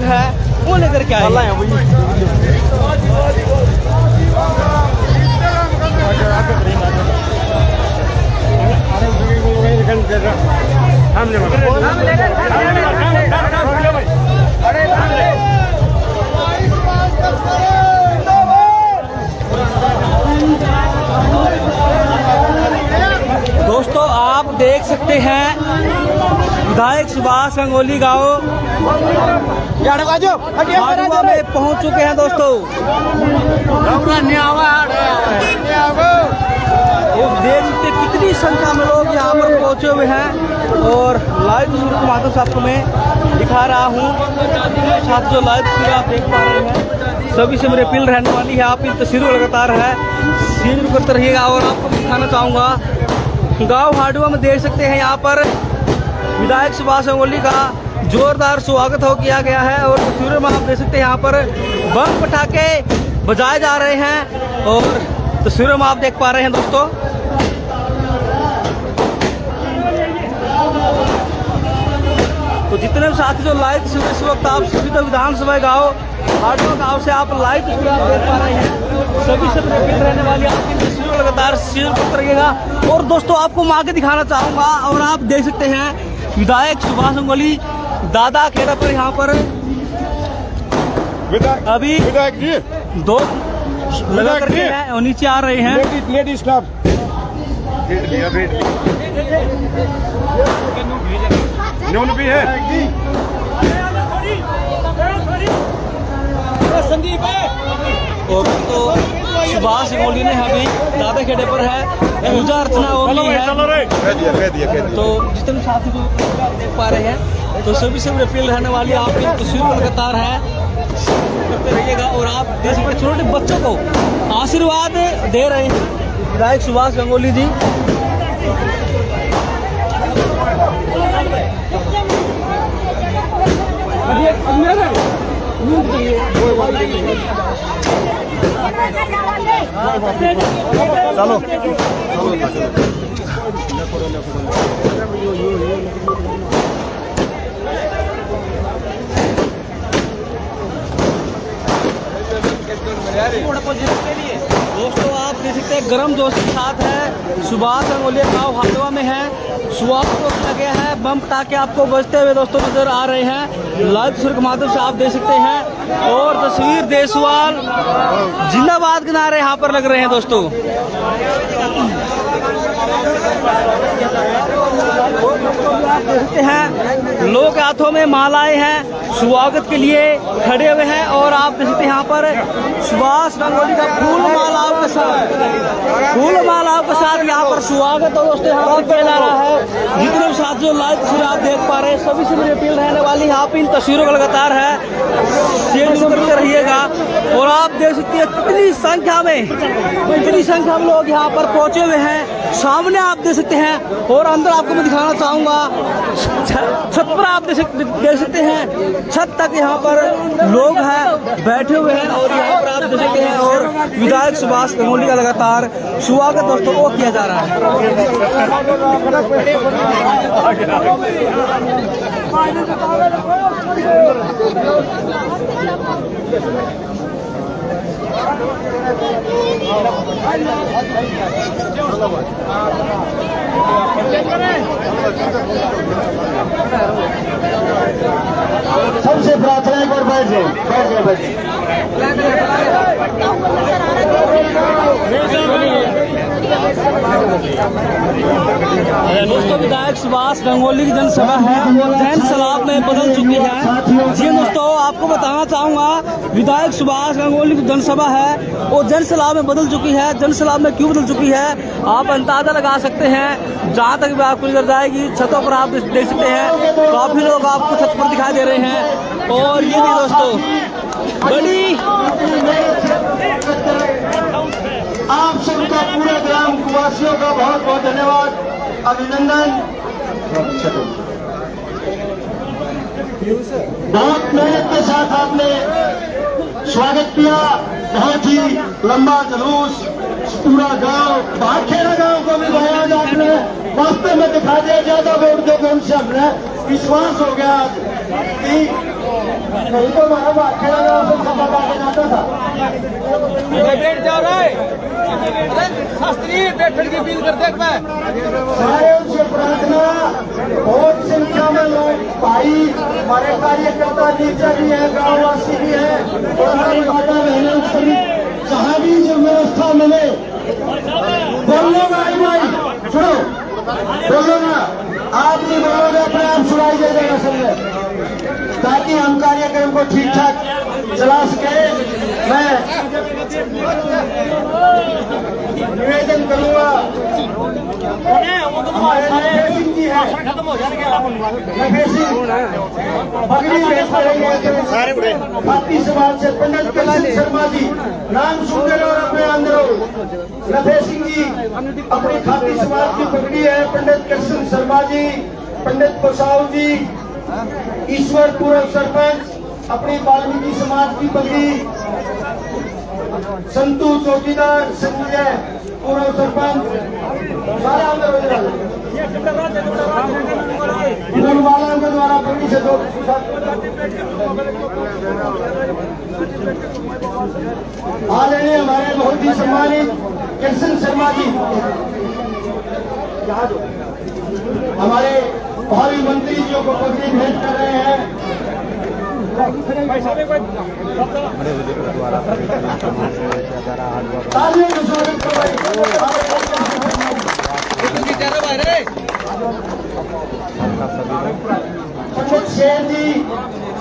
है वो लेकर के आए हैं। दोस्तों आप देख सकते हैं विधायक सुभाष गंगोली गांव हाडुआ में पहुंच चुके हैं दोस्तों। देख सकते कितनी संख्या में लोग यहाँ पर पहुंचे हुए हैं और लाइव तस्वीर के माध्यम से आपको मैं दिखा रहा हूँ। साथ जो लाइव तस्वीर आप देख पा रहे हैं सभी से मेरी अपील रहने वाली है, आप इन तस्वीरों लगातार है शेयर करते रहिएगा। और आपको दिखाना चाहूँगा गांव हाडुआ में देख सकते हैं यहाँ पर विधायक सुभाष गंगोली का जोरदार स्वागत हो किया गया है। और तस्वीरों में आप देख सकते हैं यहाँ पर बम पटाखे बजाए जा रहे हैं और तस्वीरों में आप देख पा रहे हैं दोस्तों। तो जितने भी साथी जो लाइव तस्वीर इस वक्त आप सभी तो विधानसभा गाँव हाडुआ गाँव से आप लाइव तस्वीर आप देख पा रहे हैं, सभी से अपील रहने वाली आपकी तस्वीरों लगातार शेयर करते रहिएगा। और दोस्तों आपको मैं आगे दिखाना चाहूँगा और आप देख सकते हैं विधायक सुभाष गंगोली दादा खेड़ा पर यहाँ पर अभी विधायक जी दो लगा करके हैं और नीचे आ रहे हैं। लेडीज क्लब न्यून भी है और तो सुभाष गंगोली ने अभी दादा खेड़े पर है पूजा अर्चना होगी है। तो जितने साथी को देख पा रहे हैं तो सभी से अपील रहने वाली आपकी तस्वीर लगातार है करते रहिएगा। और आप देश के छोटे बच्चों को आशीर्वाद दे रहे हैं विधायक सुभाष गंगोली जी। चलो दोस्तों आप देख सकते हैं गर्म जोश के साथ है सुभाष गंगोली गाँव हाडुआ में है। स्वागत को किया गया है, बम पटाखे आपको बजते हुए दोस्तों नजर आ रहे हैं लाइव तस्वीर के माध्यम से आप देख सकते हैं। और तस्वीर देशवाल जिंदाबाद के नारे यहाँ पर लग रहे हैं दोस्तों। आप देख सकते हैं लोग हाथों में मालाएं हैं स्वागत के लिए खड़े हुए हैं। और आप देख सकते हैं यहाँ पर सुभाष गंगोली का फूल माला आपके साथ यहाँ पर स्वागत और दोस्तों यहाँ पर किया जा रहा है। जितने भी साथियों लाइव तस्वीर आप देख पा रहे हैं सभी से मेरी अपील रहने वाली है आप इन तस्वीरों का लगातार है शेयर करते रहिएगा। और आप देख सकते हैं कितनी संख्या में लोग यहाँ पर पहुंचे हुए हैं। सामने आप देख सकते हैं और अंदर आपको मैं दिखाना चाहूँगा छत पर आप देख सकते हैं छत तक यहाँ पर लोग हैं बैठे हुए हैं। और यहाँ पर आप देख सकते हैं और विधायक सुभाष गंगोली का लगातार स्वागत दोस्तों वो किया जा रहा है। सबसे प्रार्थना है और बैठ जाए दोस्तों विधायक सुभाष गंगोली की जनसभा है वो जनसलाब में बदल चुकी है। जी दोस्तों आपको बताना चाहूँगा विधायक सुभाष गंगोली की जनसभा है वो जनसलाब में बदल चुकी है। जनसलाब में क्यों बदल चुकी है आप अंदाजा लगा सकते हैं। जहाँ तक भी आपको नजर जाएगी छतों पर आप देख सकते हैं काफी लोग आपको छत पर दिखाई दे रहे हैं। और ये भी दोस्तों बड़ी आप सबका पूरे ग्राम वासियों का बहुत बहुत धन्यवाद अभिनंदन। बहुत मेहनत के साथ आपने स्वागत किया। बहुत ही लंबा जुलूस पूरा गांव भाटखेड़ा गांव को भी आज आपने वास्तव में दिखा दिया। ज्यादा वोट देकर उनसे हमने विश्वास हो गया कि नहीं तो हमारा भाखेड़ा गांव से सभा करके जाता था। बैठ जा रहा है शास्त्री बैठक की अपील करते हैं मैं सारे उनसे प्रार्थना, बहुत संख्या में लोग भाई हमारे कार्यकर्ता नीचे भी है, गांववासी भी है और हमारी माता बहनों सभी जहाँ भी जो व्यवस्था मिले बोलो भाई भाई सुनो बोलो ना, आप नहीं बोलोगे अपने आप सुनाई दे देगा सबने, ताकि हम कार्यक्रम को ठीक ठाक चला सके। मैं निवेदन करूंगा हमारे नफे सिंह जी हैं, नफे सिंह पगड़ी में खाती समाज से पंडित करसन शर्मा जी, नाम सुनकर और अपने अंदर नफे सिंह जी अपनी खाती समाज की पगड़ी है, पंडित करसन शर्मा जी, पंडित बसाव जी, ईश्वर पूर्व सरपंच अपनी वाल्मीकि समाज की पगड़ी, संतू चौकीदार संजय पूर्व सरपंच सारे अंदर वालों के द्वारा पगड़ी से दो आदरणीय हमारे बहुत ही सम्मानित करसन शर्मा जी हमारे भावी मंत्री जी को पगड़ी भेंट कर रहे हैं। तालियों से स्वागत करवाइए। पंडित शेर जी,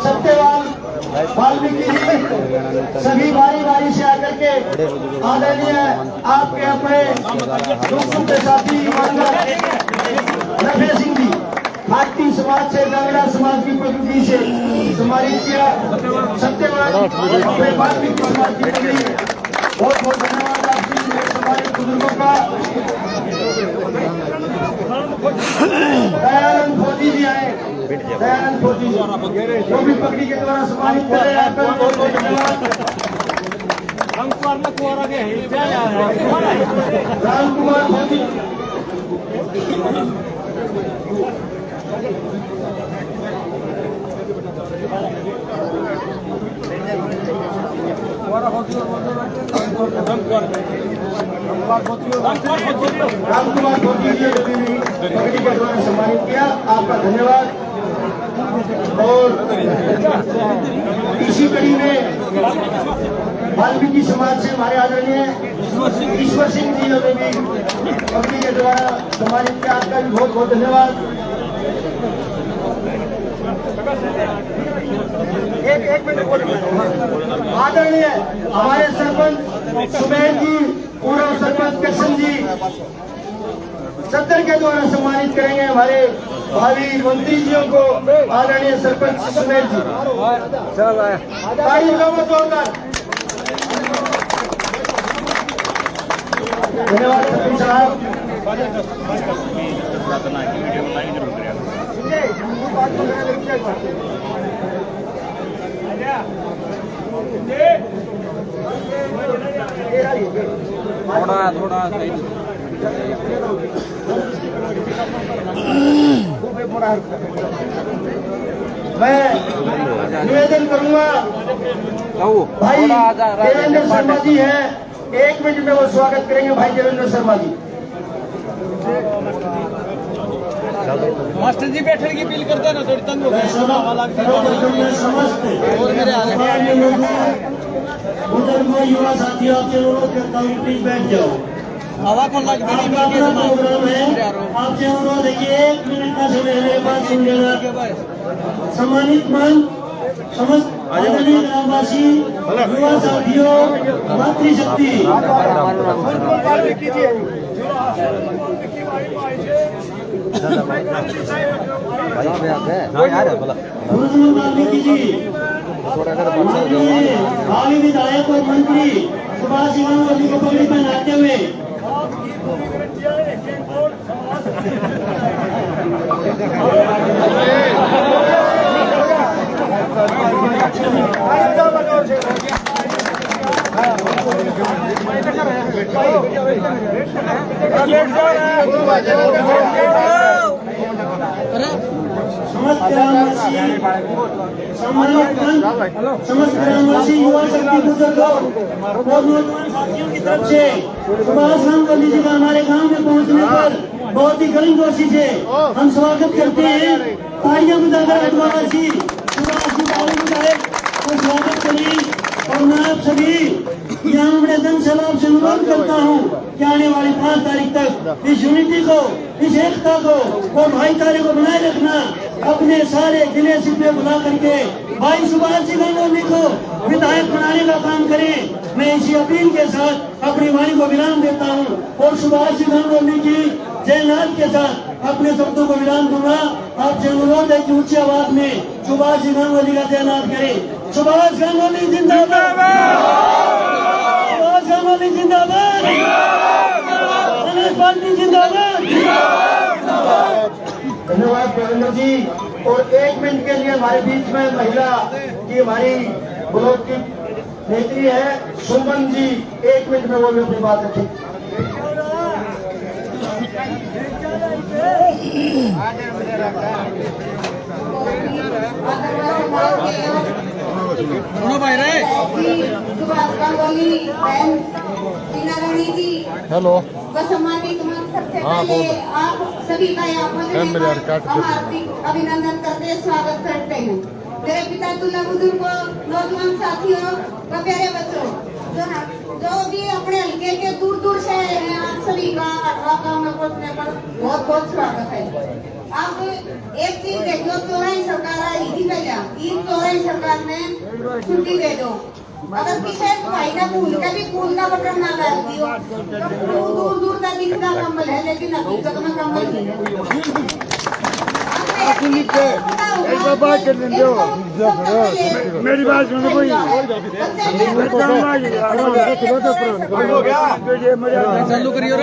सत्यवान वाल्मीकि जी सभी बारी बारी से आकर के आदरणीय आपके अपने दोस्तों के साथी नफे सिंह जी भारतीय समाज से डंगरा समाज की पगड़ी से सम्मानित किया। सत्यवान अपने वाल्मीकि समाज की पगड़ी, बहुत बहुत धन्यवाद आपकी सम्मानित बुजुर्गों का। दयानंद फौजी जी आए, दयानंद फौजी जी जो भी पगड़ी के द्वारा सम्मानित कर रहे हैं, आपका बहुत बहुत धन्यवाद। राम कुमार फौजी रामकुमार फौजी जी पगड़ी के द्वारा सम्मानित किया, आपका धन्यवाद। और इसी कड़ी में वाल्मीकि समाज से हमारे आदरणीय ईश्वर सिंह जी ने भी पगड़ी के द्वारा सम्मानित किया, आपका भी बहुत बहुत धन्यवाद। एक मिनट आदरणीय हमारे सरपंच सुमेर जी, पूर्व सरपंच करसन जी सत्तर के द्वारा सम्मानित करेंगे हमारे भावी मंत्री जियों को। आदरणीय सरपंच सुमेर जी, धन्यवाद सरपंच साहब। थोड़ा मैं निवेदन करूंगा भाई देवेंद्र शर्मा जी हैं, 1 मिनट में वो स्वागत करेंगे भाई देवेंद्र शर्मा जी। मास्टर जी बैठने की अपील करते हैं ना, थोड़ी तंग हो गए। बुजुर्गों युवा साथियों आपसे अनुरोध करता हूँ प्लीज बैठ जाओ। हवा कौन लग आपका अपना प्रोग्राम है, आपसे अनुरोध है कि 1 मिनट का समय मेरे पास सुन लेना। सम्मानित मान समस्त आदरणीय ग्रामवासी, युवा साथियों, मातृशक्ति वाल्मीकि जी, भावी विधायक और मंत्री सुभाष सिंह जी को पगड़ी पहनाते हुए समस्त ग्रामवासी युवा शक्ति बुजुर्गों और नौजवान साथियों की तरफ से सुभाष राम गांधी जी का हमारे गांव में पहुंचने पर बहुत ही गर्मजोशी से हम स्वागत करते हैं। तालियां बजाकर आदिवासी सुभाष जी विधायक को स्वागत करें। और मैं आप सभी यहाँ बड़े जन सैलाब से अनुरोध करता हूँ कि आने वाली 5 तारीख तक इस यूनिटी को, इस एकता को और भाईचारे को बनाए रखना। अपने सारे जिले सिले बुला करके भाई सुभाष जी गांधी को विधायक बनाने का काम करें। मैं इसी अपील के साथ अपनी वाणी को विराम देता हूँ और सुभाष जी गांधी की जयनाथ के साथ अपने शब्दों को विराम दूंगा। आपसे अनुरोध है कि ऊंची आवाज में सुभाष जी गांधी का जयनाथ करें। सुभाष गांधी जिंदाबाद, सुभाष गांधी जिंदाबाद, कांग्रेस पार्टी जिंदाबाद। धन्यवाद देवेंद्र जी। और 1 मिनट के लिए हमारे बीच में महिला की हमारी ब्लॉक की नेत्री है सुमन जी, 1 मिनट में वो भी अपनी बात रखें। हेलो, सम्मानित सबसे पहले आप सभी का यहाँ हार्दिक अभिनंदन करते, स्वागत करते हैं। मेरे पिता तुल्ला बुजुर्गों, नौजवान साथियों व प्यारे बच्चों, जो भी अपने हल्के के दूर दूर से आए हैं, आप सभी का 18 गाँव में पहुँचने पर बहुत बहुत स्वागत है। आप एक चीज देख लो, चौराई सरकार आई थी पहले, इन चौराई सरकार ने छुट्टी दे दो। अगर किसी भाई ने फूल का भी फूल का बटन ना डाल दियो तो दूर दूर तक दिखता कंबल है, लेकिन हकीकत में कंबल नहीं है। मेरी बात सुनो कोई चालू करियो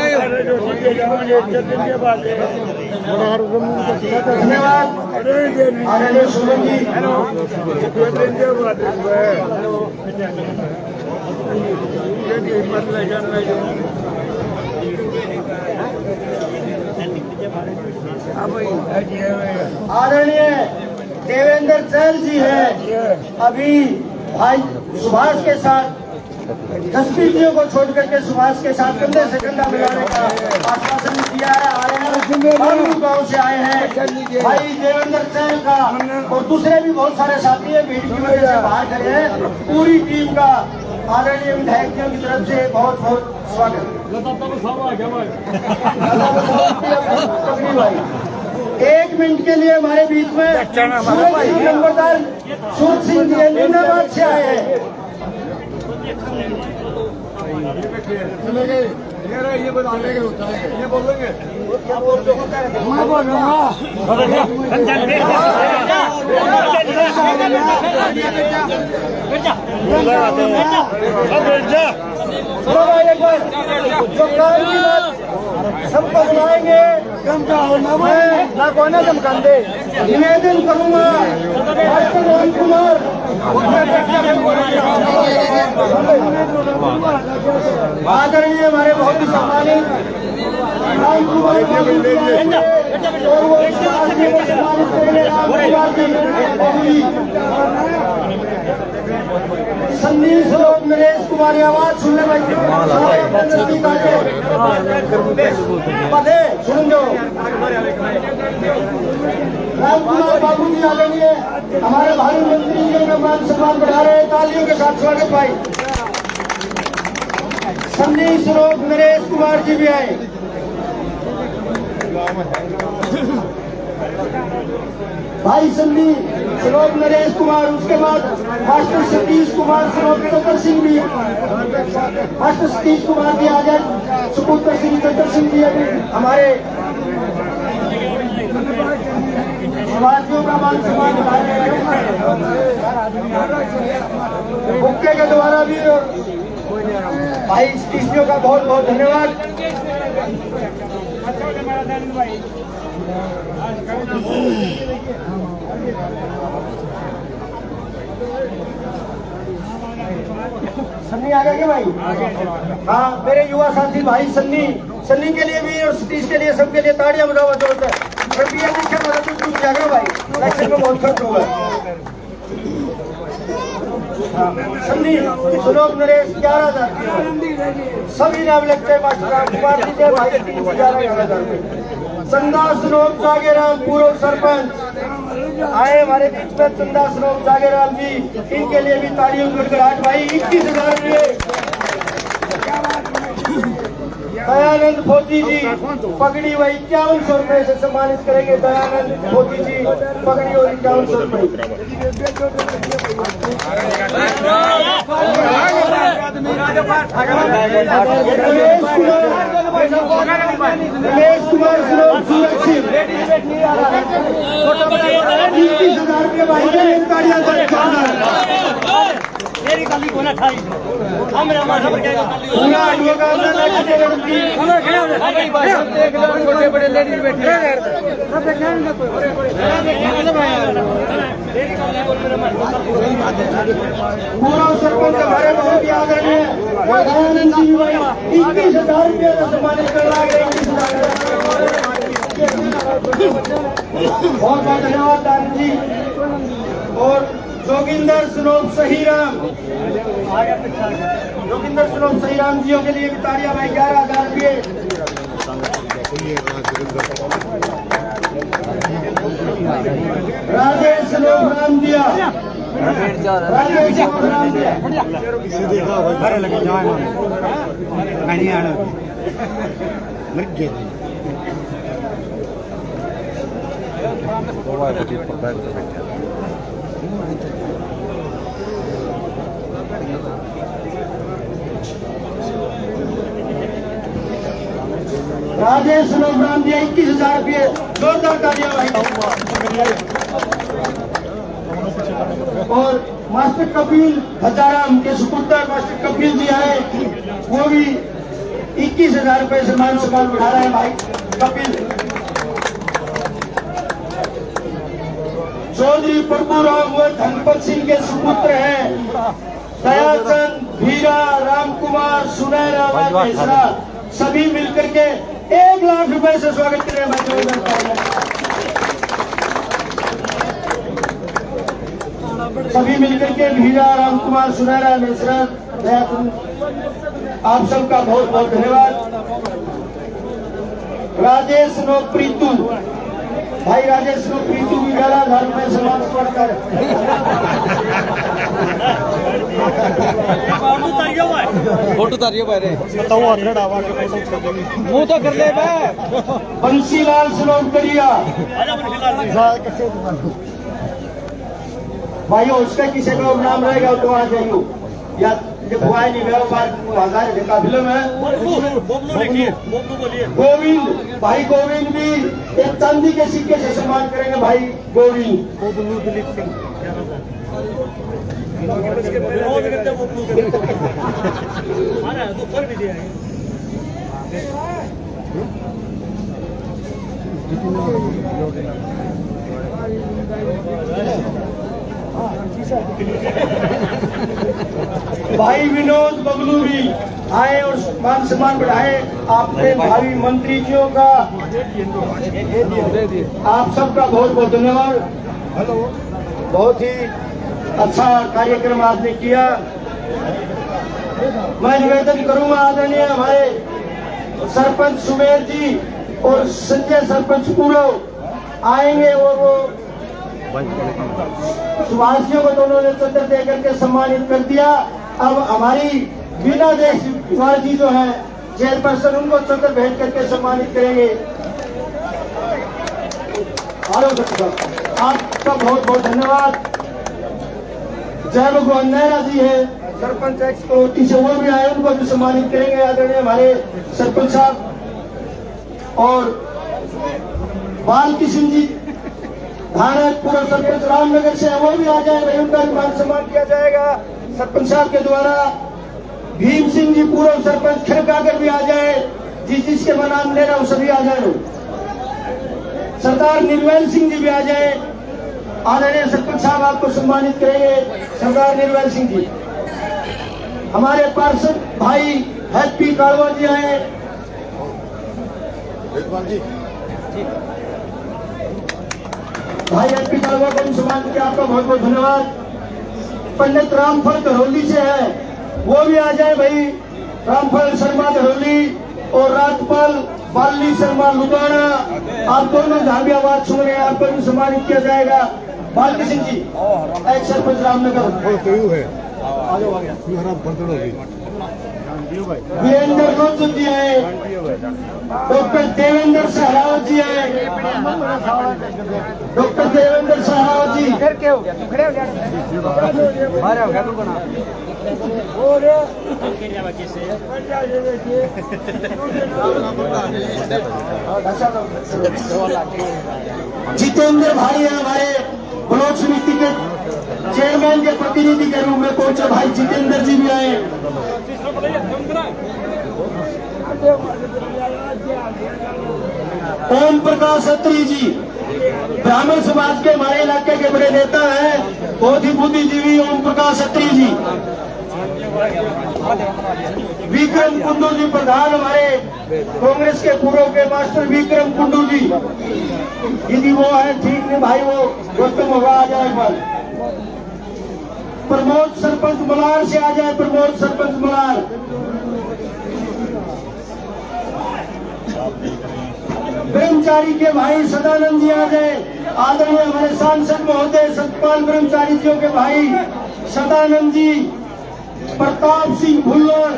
आदरणीय देवेंद्र चैल जी है अभी भाई सुभाष के साथ तस्वीरों को छोड़ करके सुभाष के साथ कंधे से कंधा मिलाने का आश्वासन दिया है। आए हैं गाँव से आए हैं भाई देवेंद्र चैल का और दूसरे भी बहुत सारे साथी है, भीड़ की वजह से बाहर खड़े हैं। पूरी टीम का आदरणीय विधायकों की तरफ से बहुत बहुत स्वागत। भाई 1 मिनट के लिए हमारे बीच में नंबरदार सूरज सिंह जी नीनाबाद से आए हैं। ये बताने के होता है, ये बोलेंगे क्या बोलते होता है, मैं बोल रहा एक बार जो काम की बात सबको बुलाएंगे, मैं ना कोना चमकान दे निवेदन करूंगा। डॉक्टर रोहन कुमार आदरणीय हमारे बहुत ही सम्मानित राम कुमार सन्नी श्लोक नरेश कुमार आवाज सुनने पदे सुन दो। राम कुमार बाबू जी आदरणीय हमारे भावी मंत्री जी का मान सम्मान बढ़ा रहे हैं, तालियों के साथ स्वागत भाई। सन्नी श्लोक नरेश कुमार जी भी आए। भाई सन्नी श्लोक नरेश कुमार, उसके बाद मास्टर सतीश कुमार श्लोक चतर सिंह भी, मास्टर सतीश कुमार भी आ जाए, सुपुत्र श्री चतर सिंह जी अभी हमारे समाजियों का मान सम्मान बुक्के के द्वारा भी भाई स्टीशियों का बहुत बहुत धन्यवाद। सन्नी आ गए क्या भाई? हाँ, मेरे युवा साथी भाई सन्नी के लिए भी और सतीश के लिए, सबके लिए ताड़ियां बजाओ जोरदार। अगर पीएम लिखे तो कुछ टूट जाएगा भाई, इलेक्शन में बहुत खर्च होगा। संदीप सुलोक नरेश 11,000 सभी नाम लगते हैं। मास्टर कुमार जी के भाई 11,000 चंदा सुलोक जागेराम पूर्व सरपंच आए हमारे बीच में। चंदा सुलोक जागेराम जी, इनके लिए भी तालियों की गड़गड़ाहट भाई। 21,000 रुपये। दयानंद फोती जी पगड़ी वही 5100 रुपए से सम्मानित करेंगे। दयानंद फोती जी पगड़ी और 5100 रुपए। रमेश कुमार सूरज सिंह 21,000 रुपये भाई के तालियां मेरी गाली को ना खाई हमरा माथा पर क्या पूरा देख लो छोटे बड़े लेडीज बैठे हैं पूरा सरपंच हमारे बहुत ही आदरणीय दयानंद जी 21,000 रुपये का सम्मानित कर रहा है। बहुत बहुत धन्यवाद दान जी। और जोगिंदर सुनोप सहीराम, जोगिंदर सुनोप सहीराम जियों के लिए भी तालियां भाई 11,000 रुपये। राजेश सुनोप राम दिया, राजेश सुनोप राम दिया राजेश राम दिया 21,000 रुपये। जोरदार तालियां भाई। और मास्टर कपिल हजाराम के सुपुत्र मास्टर कपिल जी आए, वो भी 21,000 रुपये से मान सम्मान बढ़ा रहे हैं भाई कपिल। चौधरी प्रभुराम वो धनपत सिंह के सुपुत्र हैं। दयाचंद, भीरा, राम कुमार, सुनैरा व मिश्रा सभी मिलकर के 1,00,000 रुपए से स्वागत कर रहे हैं। सभी मिलकर के भीरा, राम कुमार, सुनैरा, मिश्रा, आप सबका बहुत बहुत धन्यवाद। राजेश नो प्रीतू भाई, राजेश नो प्रीतू भी 11,000 रुपए सम्मान पढ़कर फोटो तारियो बारे मुंह तो कर ले। बंसीलाल सुनोप करिया भाई, उसका किसी का नाम रहेगा तो आ जाइयो या जब हुआ नहीं गया बाजार देखा फिल्म है। गोविंद भाई, गोविंद भी एक चांदी के सिक्के से सम्मान करेंगे भाई गोविंद। भाई विनोद बबलू भी आए और मान सम्मान बढ़ाए। आपने भावी मंत्री जियों का, आप सबका बहुत बहुत धन्यवाद। बहुत ही अच्छा कार्यक्रम आपने किया। मैं निवेदन करूंगा आदरणीय हमारे सरपंच सुमेर जी और संजय सरपंच पूर्व आएंगे और वो सुभाषियों को दोनों ने चंद्र दे करके सम्मानित कर दिया। अब हमारी बीना देश कुमार जी जो है चेयरपर्सन, उनको चंद्र भेंट करके सम्मानित करेंगे। आपका बहुत बहुत धन्यवाद। जय भगवान नैरा जी है सरपंच एक्सपोर्टी से, वो भी आए, उनको भी सम्मानित करेंगे आदरणीय हमारे सरपंच साहब। और बाल किशन जी भारत पूर्व सरपंच रामनगर से, वो भी आ जाए, उनका भी मान सम्मान किया जाएगा सरपंच साहब के द्वारा। भीम सिंह जी पूर्व सरपंच खड़काकर भी आ जाए, जिसके मैं नाम ले रहा हूँ सभी आ जाए। सरदार निर्मल सिंह जी भी आ जाए, आदरणीय सरपंच साहब आपको सम्मानित करेंगे सरदार निर्मल सिंह जी। हमारे पार्षद भाई हैप्पी कालवा जी आए। भाई एमपी तालुका को सम्मान किया, आपका बहुत बहुत धन्यवाद। पंडित रामफल धरोली से है, वो भी आ जाए भाई। रामफल शर्मा धरोली और राजपाल बाली शर्मा लुधियाना, आप दोनों जहां भी आवाज सुन रहे हैं आपको भी सम्मानित किया जाएगा। बालकी सिंह जी एक सरपंच रामनगर, वीरेंद्र रोज जी है, डॉक्टर देवेंद्र सहरावत जी है, डॉक्टर देवेंद्र सहरावत जी। जितेंद्र भाई है हमारे ब्लॉक समिति के चेयरमैन के प्रतिनिधि के रूप में पहुंचे भाई जितेंद्र जी भी आए। ओम प्रकाश खत्री जी ब्राह्मण समाज के हमारे इलाके के बड़े नेता हैं, बहुत ही बुद्धिजीवी ओम प्रकाश खत्री जी। विक्रम कुंडू जी प्रधान हमारे कांग्रेस के पूर्व के मास्टर विक्रम कुंडू जी, यदि वो है ठीक नहीं भाई, वो गौतम होगा आ जाए पर। प्रमोद सरपंच मलार से आ जाए, प्रमोद सरपंच मलार। ब्रह्मचारी के भाई सदानंद जी आ जाए, आदरणीय हमारे सांसद महोदय सतपाल ब्रह्मचारी जी के भाई सदानंद जी। प्रताप सिंह भुल्लर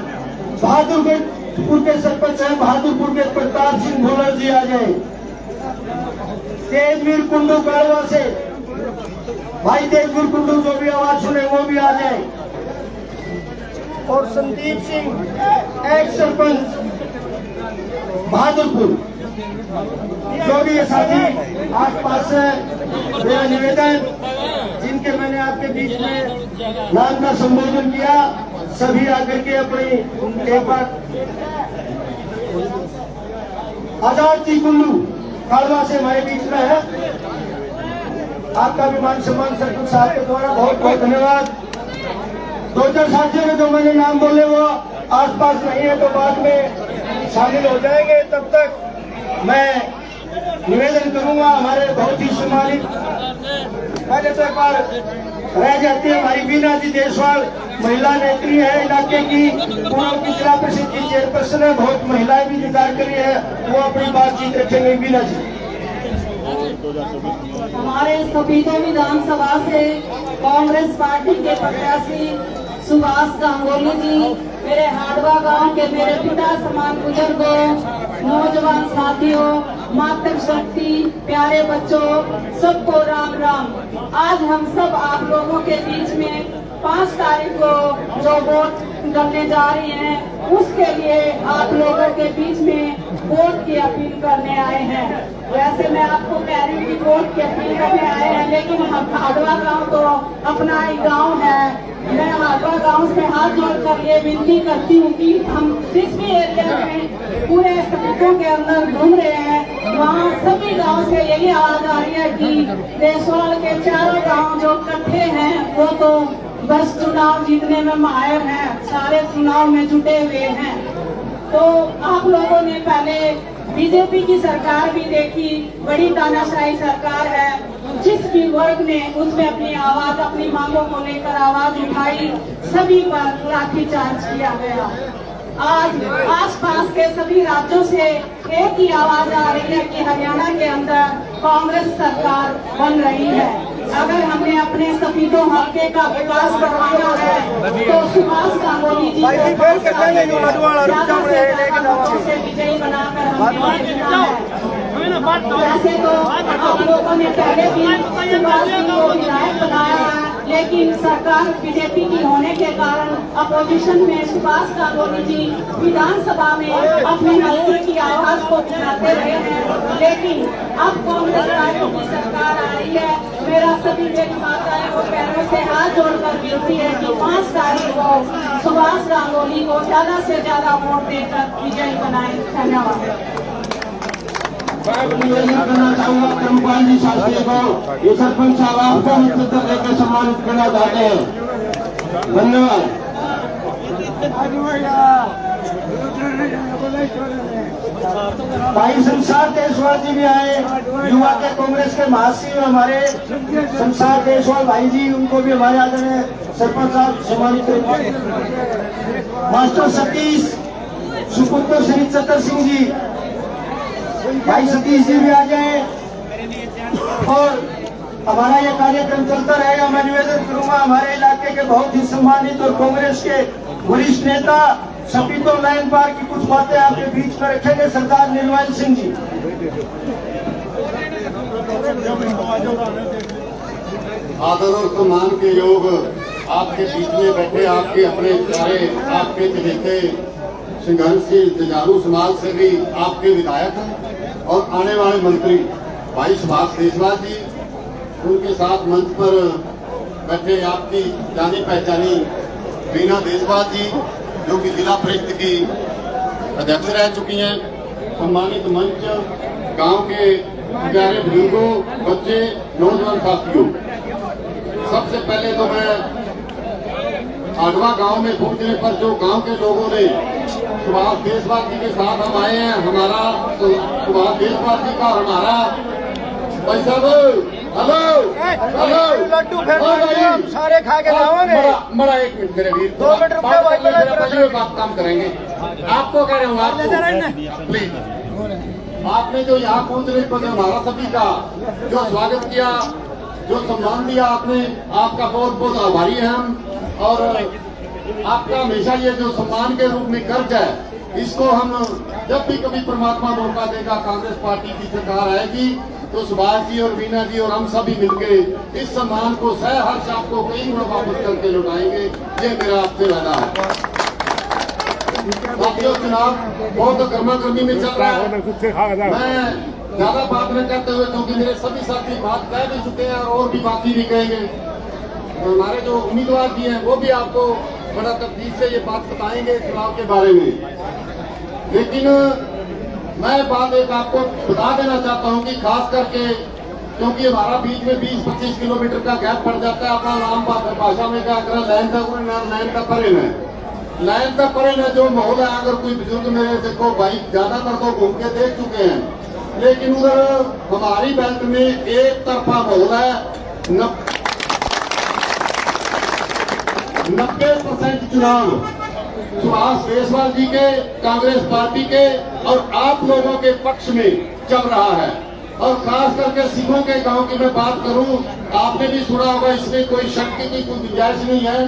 बहादुरपुर के सरपंच है, बहादुरपुर के प्रताप सिंह भुल्लर जी आ जाए। तेजवीर कुंडू कालवा से भाई तेजवीर कुंडू जो भी आवाज सुने वो भी आ जाए। और संदीप सिंह एक्स सरपंच बहादुरपुर, जो भी ये साथी आसपास से, मेरा निवेदन जिनके मैंने आपके बीच में नाम का संबोधन किया, सभी आकर के अपनी एक बार। आजाद जी कुल्लू कालवा से हमारे बीच में है, आपका भी मान सम्मान सरपंच साहब के द्वारा बहुत बहुत धन्यवाद। 2-4 साथियों में जो मैंने नाम बोले वो आसपास नहीं है तो बाद में शामिल हो जाएंगे, तब तक मैं निवेदन करूंगा हमारे बहुत ही सम्मानित, पहले तो एक बार रह जाती है हमारी बीना जी देशवाल, महिला नेत्री है इलाके की, पूर्व की जिला परिषद की चेयरपर्सन है, बहुत महिलाएं भी इंतजार कर रही है, वो अपनी बातचीत रखेंगे। बीना जी हमारे सपीतो विधानसभा से कांग्रेस पार्टी के प्रत्याशी सुभाष गांगुली जी, मेरे हाडवा गांव के मेरे पिता समान बुजुर्गों, नौजवान साथियों, मातृशक्ति, प्यारे बच्चों, सबको राम राम। आज हम सब आप लोगों के बीच में 5 तारीख को जो वोट करने जा रही हैं, उसके लिए आप लोगों के बीच में वोट की अपील करने आए हैं। वैसे मैं आपको कह रही हूँ कि वोट की अपील करने आए हैं, लेकिन हाडवा गांव तो अपना ही गांव है। मैं हाडवा गांव से हाथ जोड़कर ये विनती करती हूँ कि हम जिस भी एरिया में पूरे सड़कों के अंदर घूम रहे हैं, वहाँ सभी गांव से यही आवाज आ रही है कि देशवाल के चारों गांव जो इकट्ठे हैं वो तो बस चुनाव जीतने में माहिर हैं, सारे चुनाव में जुटे हुए हैं। तो आप लोगों ने पहले बीजेपी की सरकार भी देखी, बड़ी तानाशाही सरकार है, जिस भी वर्ग ने उसमें अपनी आवाज, अपनी मांगों को लेकर आवाज उठाई, सभी पर लाठीचार्ज किया गया। आज आसपास के सभी राज्यों से एक ही आवाज आ रही है कि हरियाणा के अंदर कांग्रेस सरकार बन रही है। अगर हमने अपने सपीतो हल्के का विकास करवाना है तो सुभाष गांगुली जी को से विजयी बनाकर हमें जीतना है। वैसे तो आप लोगों ने पहले भी सुभाष जी को विधायक बनाया है, लेकिन सरकार बीजेपी की होने के कारण अपोजिशन में सुभाष गांगुली जी विधानसभा में अपने हल्के की आवाज को उठाते रहे हैं। लेकिन अब कांग्रेस पार्टी की सरकार आ रही है। मेरा सभी मेरी माताएं और बहनों से हाथ जोड़कर विनती है कि 5 तारीख को सुभाष गांगुली को ज्यादा से ज्यादा वोट देकर विजयी बनाए। धन्यवाद। निवेदन करना चाहूंगा धर्मपाल जी शास्त्री को, ये सरपंच साहब आपको मित्र लेकर सम्मानित करना चाहते हैं। धन्यवाद। भाई शमशाद देशवाल जी भी आए, युवा के कांग्रेस के महासचिव हमारे शमशाद देशवाल भाई जी, उनको भी हमारे आदरणीय सरपंच साहब सम्मानित करेंगे। मास्टर सतीश सुपुत्र श्री चतर सिंह जी, भाई सतीश जी भी आ जाए। और हमारा ये कार्यक्रम चलता रहेगा। मैं निवेदन करूंगा हमारे इलाके के बहुत ही सम्मानित और कांग्रेस के वरिष्ठ नेता सभी तो लाइन पार की कुछ बातें आपके बीच में रखेंगे। सरदार नीलवाल सिंह जी। आदर और सम्मान के योग आपके बीच में बैठे आपके अपने प्यारे, आपके चहेते, संघर्षशील जुझारू समाज से भी आपके विधायक और आने वाले मंत्री भाई सुभाष देशवाल जी, उनके साथ मंच पर बैठे आपकी जानी पहचानी वीना देशवाल जी, जो कि जिला परिषद की अध्यक्ष रह चुकी हैं, सम्मानित मंच, गांव के प्यारे बुजुर्गों, बच्चे, नौजवान साथियों, सबसे पहले तो मैं आडवा गांव में पहुंचने पर जो गांव के लोगों ने सुभाष देशवाल जी के साथ हम आए हैं, हमारा सुभाष देशवाल जी का हमारा भाई साहब, हेलो लड्डू सारे खा के जाओगे। बड़ा 1 मिनट मेरे वीर, 2 मिनट रुको, बात काम करेंगे। आपको कह रहे हूँ, आपको प्लीज, आपने जो यहाँ पहुंचने पर हमारा सभी का जो स्वागत किया, जो सम्मान दिया आपने, आपका बहुत बहुत आभारी हैं हम। और आपका हमेशा ये जो सम्मान के रूप में कर्ज है, इसको हम जब भी कभी परमात्मा मौका देगा, कांग्रेस पार्टी की सरकार आएगी तो सुभाष जी और वीना जी और हम सभी मिलके इस सम्मान को सहर्ष आपको कई गुना वापस करके लौटाएंगे। ये मेरा आपसे वादा है। साथियों, चुनाव बहुत गर्मा गर्मी में चल रहा है। मैं ज्यादा बात न करते हुए, क्योंकि मेरे सभी साथी बात कह भी चुके हैं और भी बाकी भी कहेंगे, तो हमारे जो उम्मीदवार भी हैं वो भी आपको बड़ा तफसील से ये बात बताएंगे चुनाव के बारे में। लेकिन मैं बात एक आपको बता देना चाहता हूं कि खास करके क्योंकि हमारा बीच में 20-25 किलोमीटर का गैप पड़ जाता है, अपना नाम भाषा में क्या कर लाइन का परे न लाइन का परे न जो माहौल है। अगर कोई बुजुर्ग मेरे देखो भाई ज्यादातर तो घूम के देख चुके हैं, लेकिन उधर हमारी बेल्ट में एक तरफा माहौल है। 90% चुनाव सुभाष देशवाल जी के, कांग्रेस पार्टी के और आप लोगों के पक्ष में चल रहा है। और खास करके सिखों के गांव की मैं बात करूं, आपने भी सुना होगा, इसमें कोई शक की कोई गुंजाइश नहीं है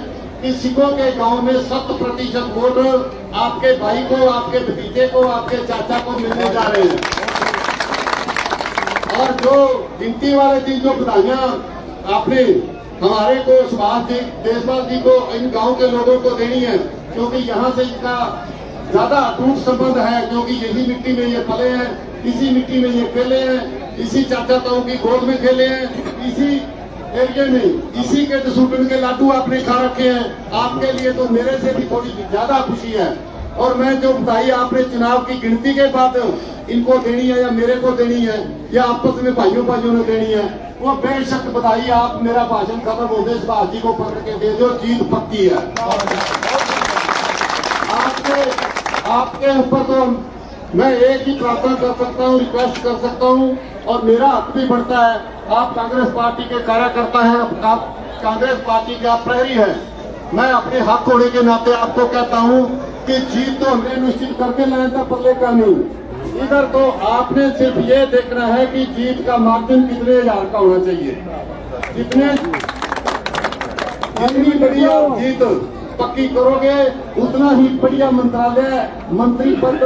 कि सिखों के गांव में 100% वोट आपके भाई को, आपके भतीजे को, आपके चाचा को मिलने जा रहे हैं। और जो गिनती वाले दिन जो बधाइयां आपने हमारे को सुभाष देशवाल जी को, इन गांव के लोगों को देनी है, क्योंकि यहाँ से इनका ज्यादा अटूट संबंध है, क्योंकि यही मिट्टी में ये पले हैं, इसी मिट्टी में ये खेले हैं, इसी चाचा ताऊ की गोद में खेले हैं, इसी एरिया में, इसी के दसूटन के लाडू आपने खा रखे हैं। आपके लिए तो मेरे से भी थोड़ी ज्यादा खुशी है। और मैं जो बधाई आपने चुनाव की गिनती के बाद इनको देनी है या मेरे को देनी है या आपस में भाइयों ने देनी है, वो बेशक बधाई आप मेरा भाषण खत्म होते सुभाष जी को पकड़ के दे दो, जीत पक्की है। आपके ऊपर तो मैं एक ही प्रार्थना कर सकता हूँ, रिक्वेस्ट कर सकता हूँ, और मेरा हक भी बढ़ता है। आप कांग्रेस पार्टी के कार्यकर्ता हैं, आप कांग्रेस पार्टी के आप प्रहरी हैं। मैं अपने हक होने के नाते आपको कहता हूँ कि जीत तो हमने निश्चित करके लाया था, पल्ले का नहीं। इधर तो आपने सिर्फ ये देखना है कि जीत का मार्जिन कितने हजार का होना चाहिए। जितनी बड़ी जीत पक्की करोगे, उतना ही बढ़िया मंत्रालय, मंत्री पद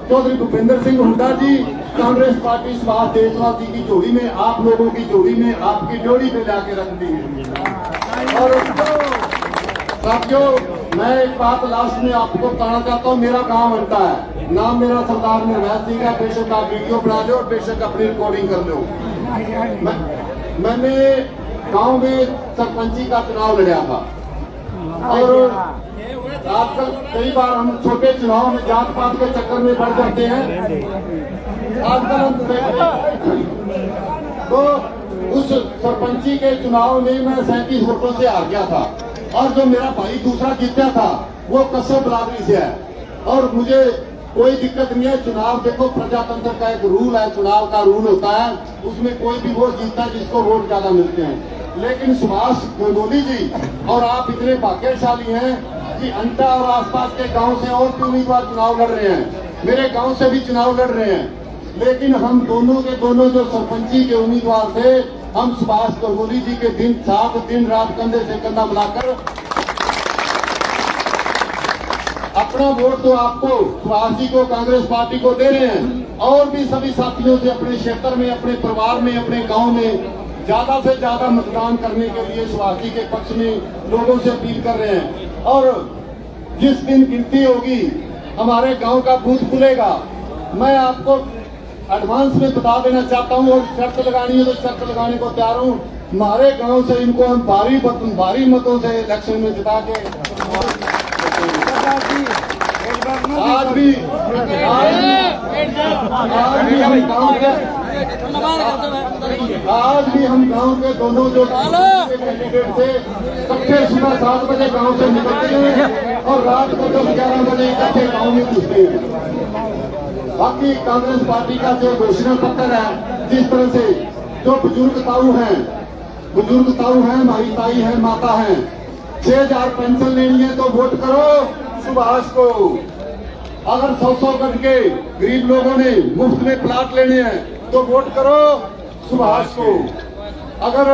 चौधरी भूपेंद्र सिंह हुड्डा जी, कांग्रेस पार्टी सुभाष देशवाल जी की जोड़ी में, आप लोगों की जोड़ी में, आपकी जोड़ी पे लाके रख दी है। और साथियों, मैं एक बात लास्ट में आपको बताना चाहता हूँ, मेरा गांव बनता है, नाम मेरा सरदार निर्भय सिंह है। बेशक आप वीडियो बना लो और बेशक अपनी रिकॉर्डिंग कर लो। मैंने गांव में सरपंची का चुनाव लड़ा था, और आजकल कई बार हम छोटे चुनाव में जात पात के चक्कर में बढ़ जाते हैं। आजकल हम तो उस सरपंची के चुनाव में मैं 37 वोटों से हार गया था, और जो मेरा भाई दूसरा जीता था वो कश्यप बिरादरी से है। और मुझे कोई दिक्कत नहीं है। चुनाव देखो, प्रजातंत्र का एक रूल है, चुनाव का रूल होता है, उसमें कोई भी वोट जीतता है जिसको वोट ज्यादा मिलते हैं। लेकिन सुभाष गंगोली जी और आप इतने भाग्यशाली हैं कि अंटा और आसपास के गांव से और भी उम्मीदवार चुनाव लड़ रहे हैं, मेरे गांव से भी चुनाव लड़ रहे हैं। लेकिन हम दोनों के दोनों जो सरपंची के उम्मीदवार थे, हम सुभाष गंगोली जी के दिन रात कंधे से कंधा मिलाकर अपना वोट तो आपको, सुभाष जी को, कांग्रेस पार्टी को दे रहे हैं। और भी सभी साथियों से अपने क्षेत्र में, अपने परिवार में, अपने गांव में ज्यादा से ज्यादा मतदान करने के लिए सुभाष जी के पक्ष में लोगों से अपील कर रहे हैं। और जिस दिन गिनती होगी, हमारे गांव का बूथ खुलेगा, मैं आपको एडवांस में बता देना चाहता हूं, और शर्त लगानी है तो शर्त लगाने को तैयार हूं। हमारे गांव से इनको हम भारी मतों से इलेक्शन में जिता के आज भी हम गांव के दोनों जो कैंडिडेट थे, इकट्ठे सुबह 7 बजे गांव से निकलते हैं और रात को 10-11 बजे इकट्ठे गांव में घुसते हैं। बाकी कांग्रेस पार्टी का जो घोषणा पत्र है, जिस तरह से जो बुजुर्ग ताऊ हैं, हमारी ताई है, माता है, 6,000 पेंशन लेनी है तो वोट करो सुभाष को। अगर 100 गज के गरीब लोगों ने मुफ्त में प्लाट लेने हैं तो वोट करो सुभाष को। अगर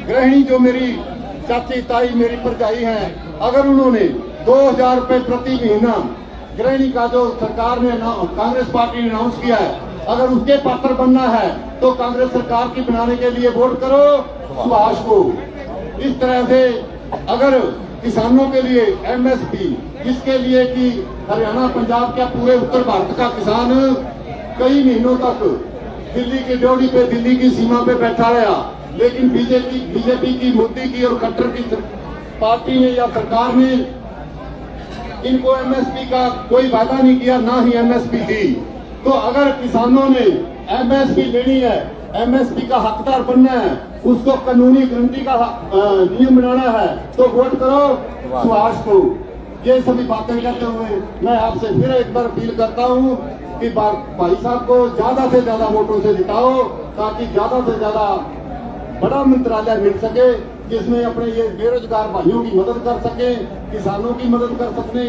गृहिणी जो मेरी चाची ताई मेरी परजाई हैं, अगर उन्होंने 2,000 रुपए प्रति महीना गृहिणी का जो सरकार ने, कांग्रेस पार्टी ने अनाउंस किया है, अगर उसके पात्र बनना है तो कांग्रेस सरकार की बनाने के लिए वोट करो सुभाष को। इस तरह से अगर किसानों के लिए MSP, जिसके लिए कि हरियाणा, पंजाब क्या पूरे उत्तर भारत का किसान कई महीनों तक दिल्ली की ड्योढ़ी पे, दिल्ली की सीमा पे बैठा रहा, लेकिन बीजेपी की, मोदी की और खट्टर की पार्टी ने या सरकार ने इनको MSP का कोई वादा नहीं किया, ना ही MSP दी। तो अगर किसानों ने MSP लेनी है, MSP का हकदार बनना है, उसको कानूनी गारंटी का नियम बनाना है तो वोट करो सुभाष को। ये सभी बातें करते हुए मैं आपसे फिर एक बार अपील करता हूँ कि भाई साहब को ज्यादा से ज्यादा वोटों से जिताओ, ताकि ज्यादा से ज्यादा बड़ा मंत्रालय मिल सके, जिसमें अपने ये बेरोजगार भाइयों की मदद कर सके, किसानों की मदद कर सके,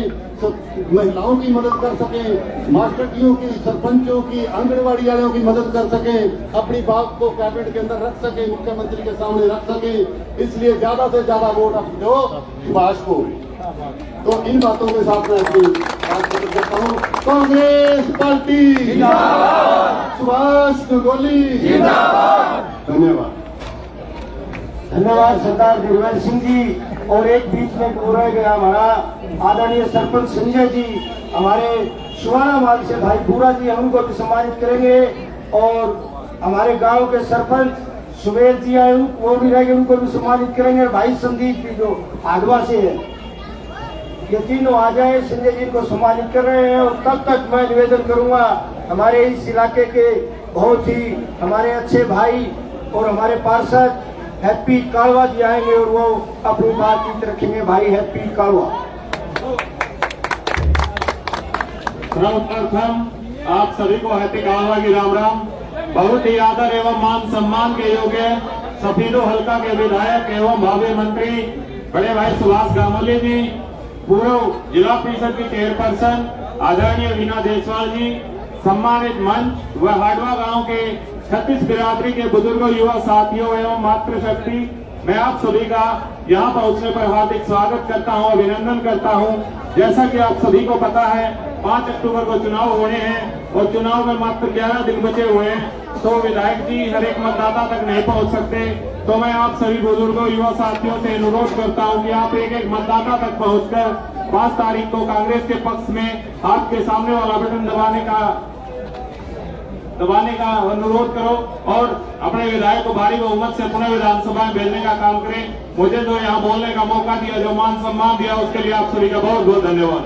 महिलाओं की मदद कर सके, मास्टरों की, सरपंचों की, आंगनबाड़ी वालों की मदद कर सके, अपनी बात को कैबिनेट के अंदर रख सके, मुख्यमंत्री के सामने रख सके। इसलिए ज्यादा से ज्यादा वोट आप दो सुभाष को। तो इन बातों के साथ मैं अपनी बात करता हूँ। कांग्रेस पार्टी सुभाष गंगोली धन्यवाद। धन्यवाद सरदार गुरवेल सिंह जी। और एक बीच में रह गया हमारा आदरणीय सरपंच संजय जी, हमारे सुवाना माल से भाई पूरा जी, हम उनको भी सम्मानित करेंगे। और हमारे गांव के सरपंच सुमेर जी आए, वो भी रहेंगे, उनको भी सम्मानित करेंगे। भाई संदीप जी जो हाडवा से है, ये तीनों आ जाए, संजय जी को सम्मानित कर रहे हैं। और तब तक मैं निवेदन करूंगा, हमारे इस इलाके के बहुत ही हमारे अच्छे भाई और हमारे पार्षद हैप्पी कालवा जी आएंगे और वो अपनी बातचीत रखेंगे। भाई हैप्पी कालवा। सर्वप्रथम आप सभी को हैप्पी कालवा की राम राम। बहुत ही आदर एवं मान सम्मान के योग्य सफीदो हल्का के विधायक एवं भावी मंत्री बड़े भाई सुभाष गंगोली जी, पूर्व जिला परिषद की चेयरपर्सन आदरणीय वीना देसवाल जी, सम्मानित मंच व हाडवा गांव के 36 बिरादरी के बुजुर्गों, युवा साथियों एवं मातृशक्ति, मैं आप सभी का यहाँ पहुँचने पर हार्दिक स्वागत करता हूँ, अभिनंदन करता हूँ। जैसा कि आप सभी को पता है 5 अक्टूबर को चुनाव होने हैं और चुनाव में मात्र 11 दिन बचे हुए हैं, तो विधायक जी हर एक मतदाता तक नहीं पहुँच सकते। तो मैं आप सभी बुजुर्गों, युवा साथियों से अनुरोध करता हूँ कि आप एक एक मतदाता तक पहुँचकर 5 तारीख को कांग्रेस के पक्ष में आपके सामने वाला बटन दबाने का अनुरोध करो और अपने विधायक को भारी बहुमत से पुनः विधानसभा में भेजने का काम करें। मुझे जो यहाँ बोलने का मौका दिया, जो मान सम्मान दिया, उसके लिए आप सभी का बहुत बहुत धन्यवाद।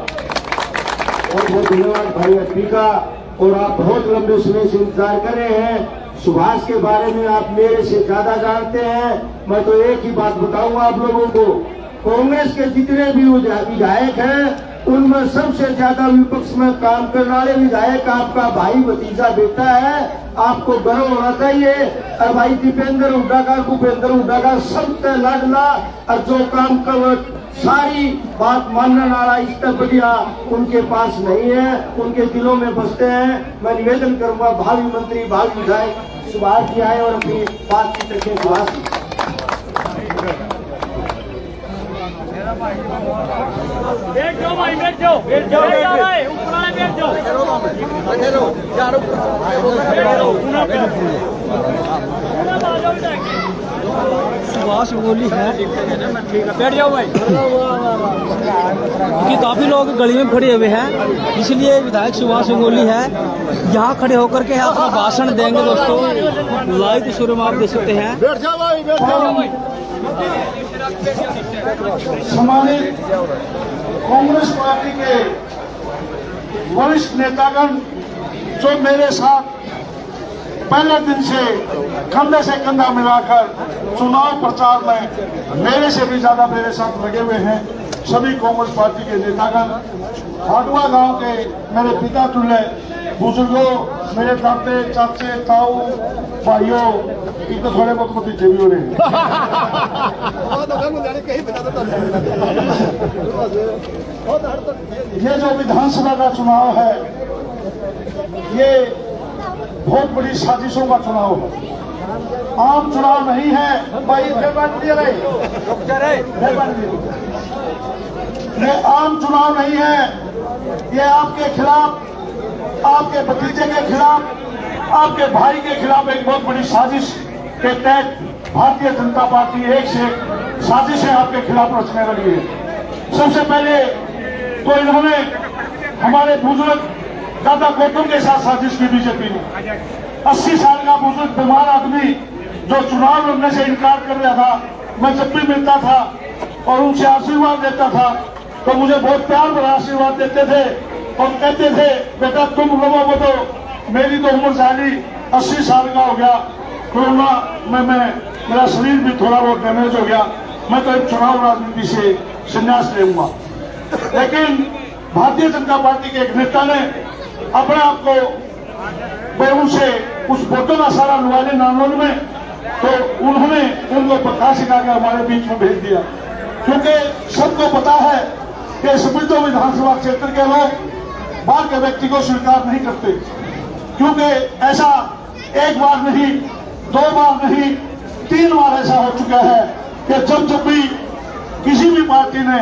बहुत बहुत धन्यवाद भाई हैप्पी का। और आप बहुत लंबे समय से इंतजार कर रहे हैं। सुभाष के बारे में आप मेरे से ज्यादा जानते हैं। मैं तो एक ही बात बताऊंगा आप लोगों को कांग्रेस के जितने भी विधायक हैं उनमें सबसे ज्यादा विपक्ष में काम करने वाले विधायक आपका भाई भतीजा बेटा है। आपको गर्व होना चाहिए। और भाई दीपेंद्र हुड्डा का, भूपेंद्र हुड्डा का सबसे लाडला और जो काम कर सारी बात मानने वाला इतना बढ़िया उनके पास नहीं है, उनके दिलों में बसते हैं। मैं निवेदन करूंगा भावी मंत्री भावी विधायक सुभाष जी आए और अपनी बातचीत रखें। सुभाष जी बैठ जाओ भाई, बैठ जाओ, बैठ जाओ, ऊपर वाले बैठ जाओ, सुभाष गोली है, बैठ जाओ भाई। क्योंकि काफी लोग गली में खड़े हुए हैं, इसलिए विधायक सुभाष गोली है यहाँ खड़े होकर के अपना भाषण देंगे। दोस्तों लाइव तस्वीरों में आप देख सकते हैं। बैठ जाओ भाई, बैठ जाओ भाई। सम्मानित कांग्रेस पार्टी के वरिष्ठ नेतागण जो मेरे साथ पहले दिन से कंधे से कंधा मिलाकर चुनाव प्रचार में मेरे से भी ज्यादा मेरे साथ लगे हुए हैं, सभी कांग्रेस पार्टी के नेतागण, हाटुआ गांव के मेरे पिता तुल्य बुजुर्गों, मेरे दाते चाचे ताऊ भाइयों, एक तो थोड़े बहुत भतीजे भी हो रहे हैं। ये जो विधानसभा का चुनाव है ये बहुत बड़ी साजिशों का चुनाव है, आम चुनाव नहीं है भाई। ये आम चुनाव नहीं है, ये आपके खिलाफ, आपके भतीजे के खिलाफ, आपके भाई के खिलाफ एक बहुत बड़ी साजिश के तहत भारतीय जनता पार्टी एक से एक साजिशें आपके खिलाफ रचने लगी है। सबसे पहले तो इन्होंने हमारे बुजुर्ग दादा गौतम के साथ साजिश की बीजेपी ने। 80 साल का बुजुर्ग बीमार आदमी जो चुनाव लड़ने से इनकार कर रहा था, मैं जब भी मिलता था और उनसे आशीर्वाद देता था तो मुझे बहुत प्यार भरा आशीर्वाद देते थे और कहते थे बेटा तुम लोगों को तो मेरी तो उम्र साली 80 साल का हो गया, कोरोना में मेरा शरीर भी थोड़ा बहुत डैमेज हो गया, मैं तो एक चुनाव राजनीति से संन्यास लेऊंगा। लेकिन भारतीय जनता पार्टी के एक नेता ने अपने आप को उनसे उस वोटों का सारा लुआने नानोन में, तो उन्होंने उनको पता सिखा के हमारे बीच में भेज दिया। क्योंकि सबको पता है कि समृद्धो विधानसभा क्षेत्र के लोग बाहर के व्यक्ति को स्वीकार नहीं करते, क्योंकि ऐसा एक बार नहीं, 2 बार नहीं, 3 बार ऐसा हो चुका है कि जब भी किसी भी पार्टी ने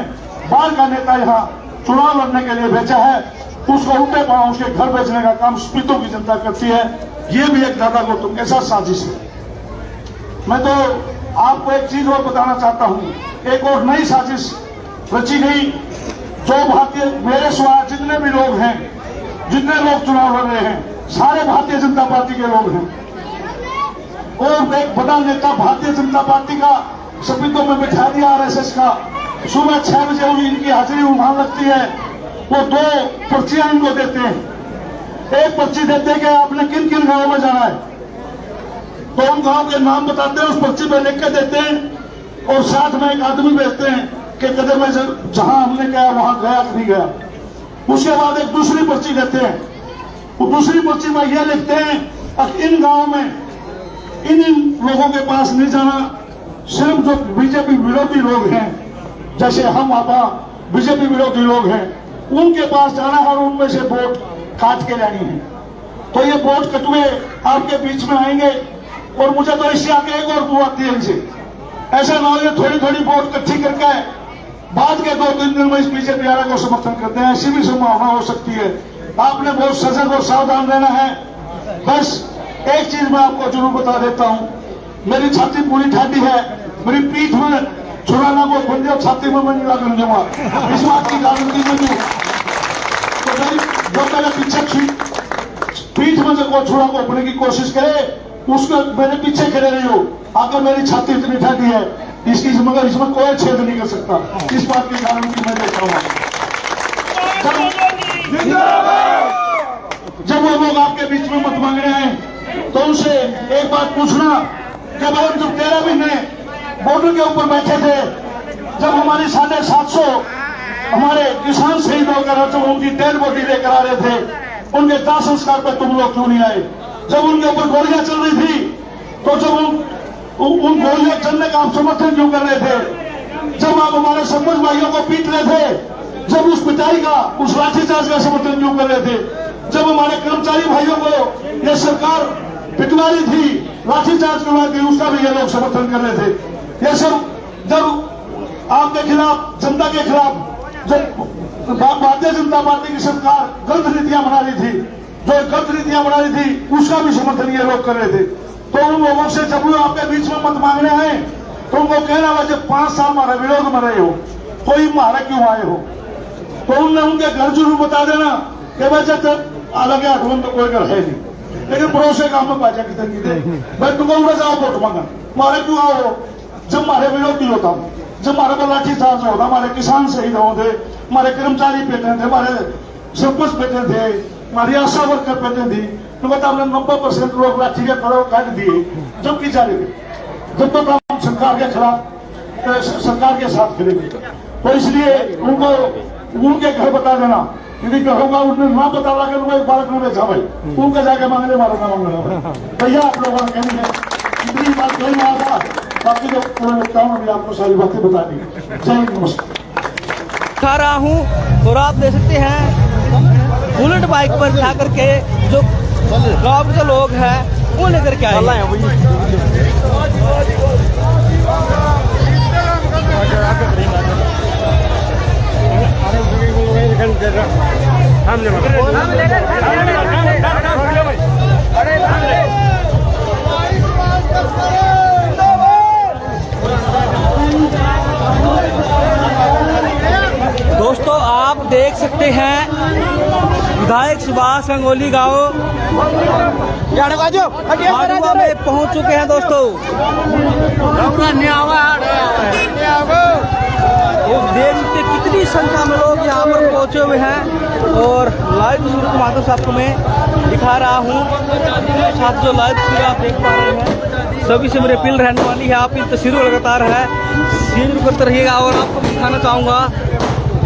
बाहर का नेता यहाँ चुनाव लड़ने के लिए भेजा है, उसको उल्टे पांव उसके घर भेजने का काम स्पीतों की जनता करती है। ये भी एक दादा गौतम के साथ साजिश है। मैं तो आपको एक चीज और बताना चाहता हूँ, एक और नई साजिश रची गई जो भारतीय, मेरे सिवाय जितने भी लोग हैं, जितने लोग चुनाव लड़ रहे हैं, सारे भारतीय जनता पार्टी के लोग हैं। और एक बड़ा नेता भारतीय जनता पार्टी का सभी में बिठा दिया RSS का, सुबह 6 बजे इनकी हाजिरी वहां लगती है, वो 2 पर्चियां इनको देते हैं। एक पर्ची देते हैं कि आपने किन किन गांवों में जाना है, तो उन गांव के नाम बताते हैं, उस पर्ची पे लिख के देते हैं और साथ में एक आदमी भेजते हैं कि कदम में जहां हमने कहा वहां गया कि नहीं गया। उसके बाद एक दूसरी पर्ची देते हैं, वो दूसरी पर्ची में यह लिखते हैं कि इन गांवों में इन लोगों के पास नहीं जाना, सिर्फ जो बीजेपी विरोधी लोग हैं, जैसे हम आपा बीजेपी विरोधी लोग हैं, उनके पास जाना है और उनमें से वोट काट के लेनी है। तो ये वोट कटुए आपके बीच में आएंगे और मुझे तो इससे आगे एक और दुआ थी इनसे, ऐसा ना हो थोड़ी थोड़ी वोट इकट्ठी करके बाद के 2-3 दिन में इस बीजेपी वाले को समर्थन करते हैं, ऐसी भी संभावना हो सकती है। आपने बहुत सजग और सावधान रहना है। बस एक चीज मैं आपको जरूर बता देता हूँ, मेरी छाती पूरी ठाटी है, मेरी पीठ में छुड़ाना को बंदे और छाती में मैं लगा दूंगा, इस बात की गारंटी में दूं। तो मेरी जो मेरे पीछे पीठ में जो छुड़ा को अपने की कोशिश करे, उसको मेरे पीछे खड़े नहीं हो, आकर मेरी छाती इतनी ठाटी है इसकी, मगर इसमें कोई छेद नहीं कर सकता, इस बात की गारंटी मैं देता हूँ। जब वो लोग आपके बीच में मत मांग रहे हैं तो उनसे एक बात पूछना कि भाई जब 13 महीने बॉर्डर के ऊपर बैठे थे जब हमारे 750 हमारे किसान शहीद हो गए, जब उनकी डेड बॉडी लेकर आ रहे थे, उनके दाह संस्कार पर तुम लोग क्यों नहीं आए? जब उनके ऊपर गोलियां चल रही थी तो जब उन गोलियां चलने का आप समर्थन क्यों कर रहे थे? जब आप हमारे सरपंच भाइयों को पीट रहे थे, जब उस पिटाई का, उस लाठीचार्ज का समर्थन क्यों कर रहे थे? जब हमारे कर्मचारी भाइयों को यह सरकार पिटवा रही थी, लाठीचार्ज करवा दी, उसका भी ये लोग समर्थन कर रहे थे। ये सब जब आपके खिलाफ, जनता के खिलाफ, जब भारतीय जनता पार्टी की सरकार गलत नीतियां बना रही थी, जो गलत नीतियां बना रही थी, उसका भी समर्थन ये लोग कर रहे थे। तो उन लोगों से जब वो आपके बीच में मत मांगने आए तो उनको कहना हुआ जब 5 साल हमारे विरोध में रहे हो, कोई मारे क्यों आए हो? तो उनने उनके घर जरूर बता देना कि भाई जब अलग है तो कोई घर है नहीं, लेकिन पड़ोसे काम में बाजा कितने की दे भाई तुमको उड़े जाओ वोट मांगा, मारे क्यों आओ? जब हमारे विरोध नहीं होता, जब हमारे पर लाठीचार्ज होता, हमारे किसान शहीद होते, हमारे कर्मचारी पेटे थे, हमारे सरपंच पेटे थे, हमारी आशा वर्कर पेटे थी, तो बता हमने 90% लोग लाठी के कड़ो काट दिए। जब की जा रही थी, जब तक हम सरकार के खिलाफ, सरकार के साथ खड़ेंगे। तो इसलिए उनको उनके घर बता देना, यदि कहूंगा उन्हें ना बता लगे तो बालक में बेचा भाई उनके जाके मांगने वालों का मांगना भैया आप लोगों ने कहेंगे इतनी बात कही रहा था, बाकी जो पूरे वक्ताओं ने भी आपको सारी बातें बता दी। जय हिंद, नमस्कार। खा रहा हूँ और आप देख सकते हैं बुलेट बाइक पर जा करके जो गाँव के लोग हैं वो लेकर के आए हैं। दोस्तों आप देख सकते हैं विधायक सुभाष गंगोली गांव हाडुआ में पहुंच चुके हैं। दोस्तों वो देख सकते कितनी संख्या में लोग यहाँ पर पहुंचे हुए हैं और लाइव के माध्यम से आपको मैं दिखा रहा हूँ। साथ जो लाइव तस्वीर आप देख पा रहे हैं, सभी से मेरी अपील रहने वाली है, आप इन तस्वीरों लगातार है शेयर करते रहिएगा। और आपको दिखाना चाहूँगा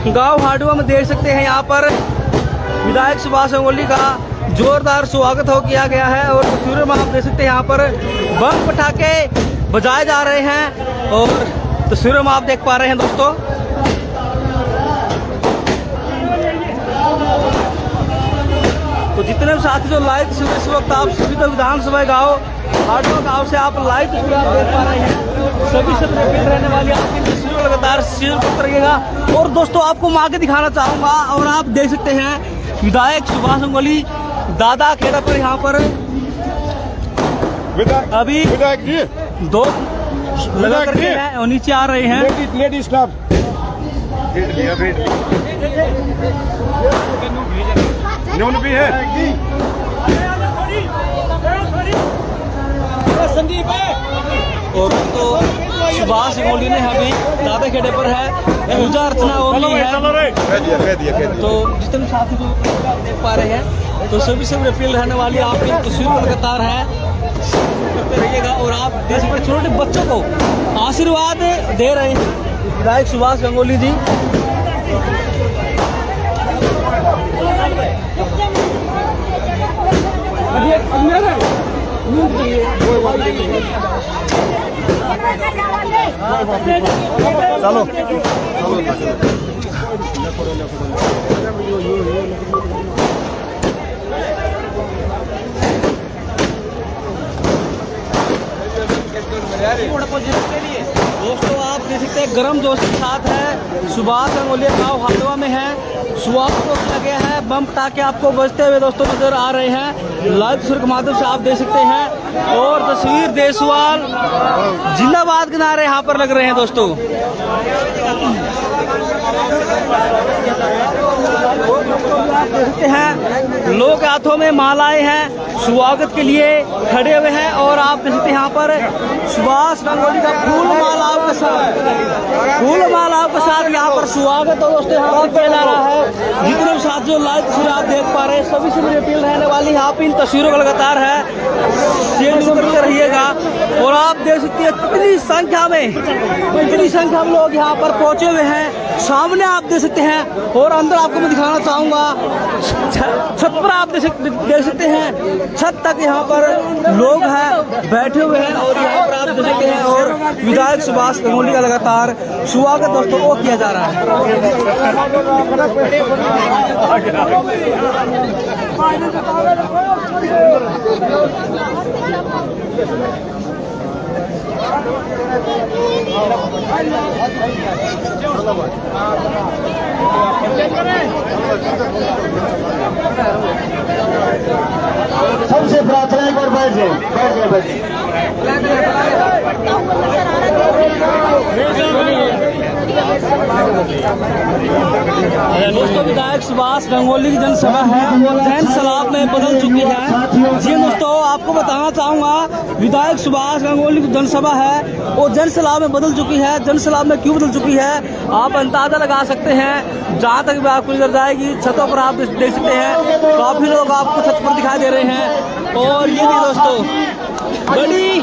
गांव हाडुआ में देख सकते हैं यहाँ पर विधायक सुभाष गंगोली का जोरदार स्वागत हो किया गया है और तस्वीरों में आप देख सकते हैं यहाँ पर बम पटाखे बजाए जा रहे हैं और तस्वीरों में आप देख पा रहे हैं। दोस्तों तो जितने भी साथी जो लाइव तस्वीर इस वक्त आप सभी तो विधानसभा गाँव हाडुआ गाँव से आप लाइव तस्वीर आप देख पा रहे हैं, सभी से अपील रहने वाली आपकी तस्वीरों लगातार शेयर करते रहिएगा। और दोस्तों आपको मैं आगे दिखाना चाहूँगा और आप देख सकते हैं विधायक सुभाष गंगोली दादा खेड़ा पर यहाँ पर अभी विधायक जी दो लगा करके हैं और नीचे आ रहे हैं। लेडीज क्लब न्यून भी है। और तो सुभाष गंगोली ने अभी दादा खेड़े पर है पूजा अर्चना होगी है। तो जितने साथी जो देख पा रहे हैं तो सभी से अपील रहने वाली आपकी तस्वीर लगातार है करते रहिएगा। और आप देश के छोटे बच्चों को आशीर्वाद दे रहे हैं विधायक सुभाष गंगोली जी। चलो दोस्तों आप देख सकते हैं गर्म जोश के साथ है सुभाष गंगोली गाँव हाडुआ में है। स्वागत को किया गया है, बम पटाखे आपको बजते हुए दोस्तों नजर आ रहे हैं लाइव तस्वीर के माध्यम से आप देख सकते हैं। और तस्वीर देशवाल जिंदाबाद के नारे यहाँ पर लग रहे हैं। दोस्तों आप देख सकते हैं लोग हाथों में मालाएं हैं स्वागत के लिए खड़े हुए हैं और आप देख सकते हैं यहाँ पर सुभाष गंगोली का फूल माला आपके साथ यहाँ पर स्वागत और दोस्तों यहाँ पर किया जा रहा है। जितने भी साथ जो लाइव तस्वीर आप देख पा रहे हैं सभी से मेरी अपील रहने वाली है, आप इन तस्वीरों को लगातार है शेयर करते रहिएगा। और आप देख सकते हैं कितनी संख्या में लोग यहाँ पर पहुंचे हुए हैं। सामने आप देख सकते हैं और अंदर आपको मैं दिखाना चाहूंगा, छत पर आप देख सकते हैं, छत तक यहाँ पर लोग हैं बैठे हुए हैं और यहाँ पर आप देख सकते हैं। और विधायक सुभाष गंगोली का लगातार स्वागत दोस्तों वो किया जा रहा है। सबसे प्रार्थना है और बैठ जाए। दोस्तों विधायक सुभाष गंगोली की जनसभा है वो जैन सलाब में बदल चुकी है। जी दोस्तों आपको बताना चाहूंगा विधायक सुभाष गंगोली की जनसभा है वो जन सलाब में बदल चुकी है। जन सलाब में क्यों बदल चुकी है आप अंदाजा लगा सकते हैं। जहाँ तक भी आपको नजर जाएगी छतों पर आप देख सकते हैं काफी लोग आपको छत पर दिखाई दे रहे हैं। और ये भी दोस्तों बड़ी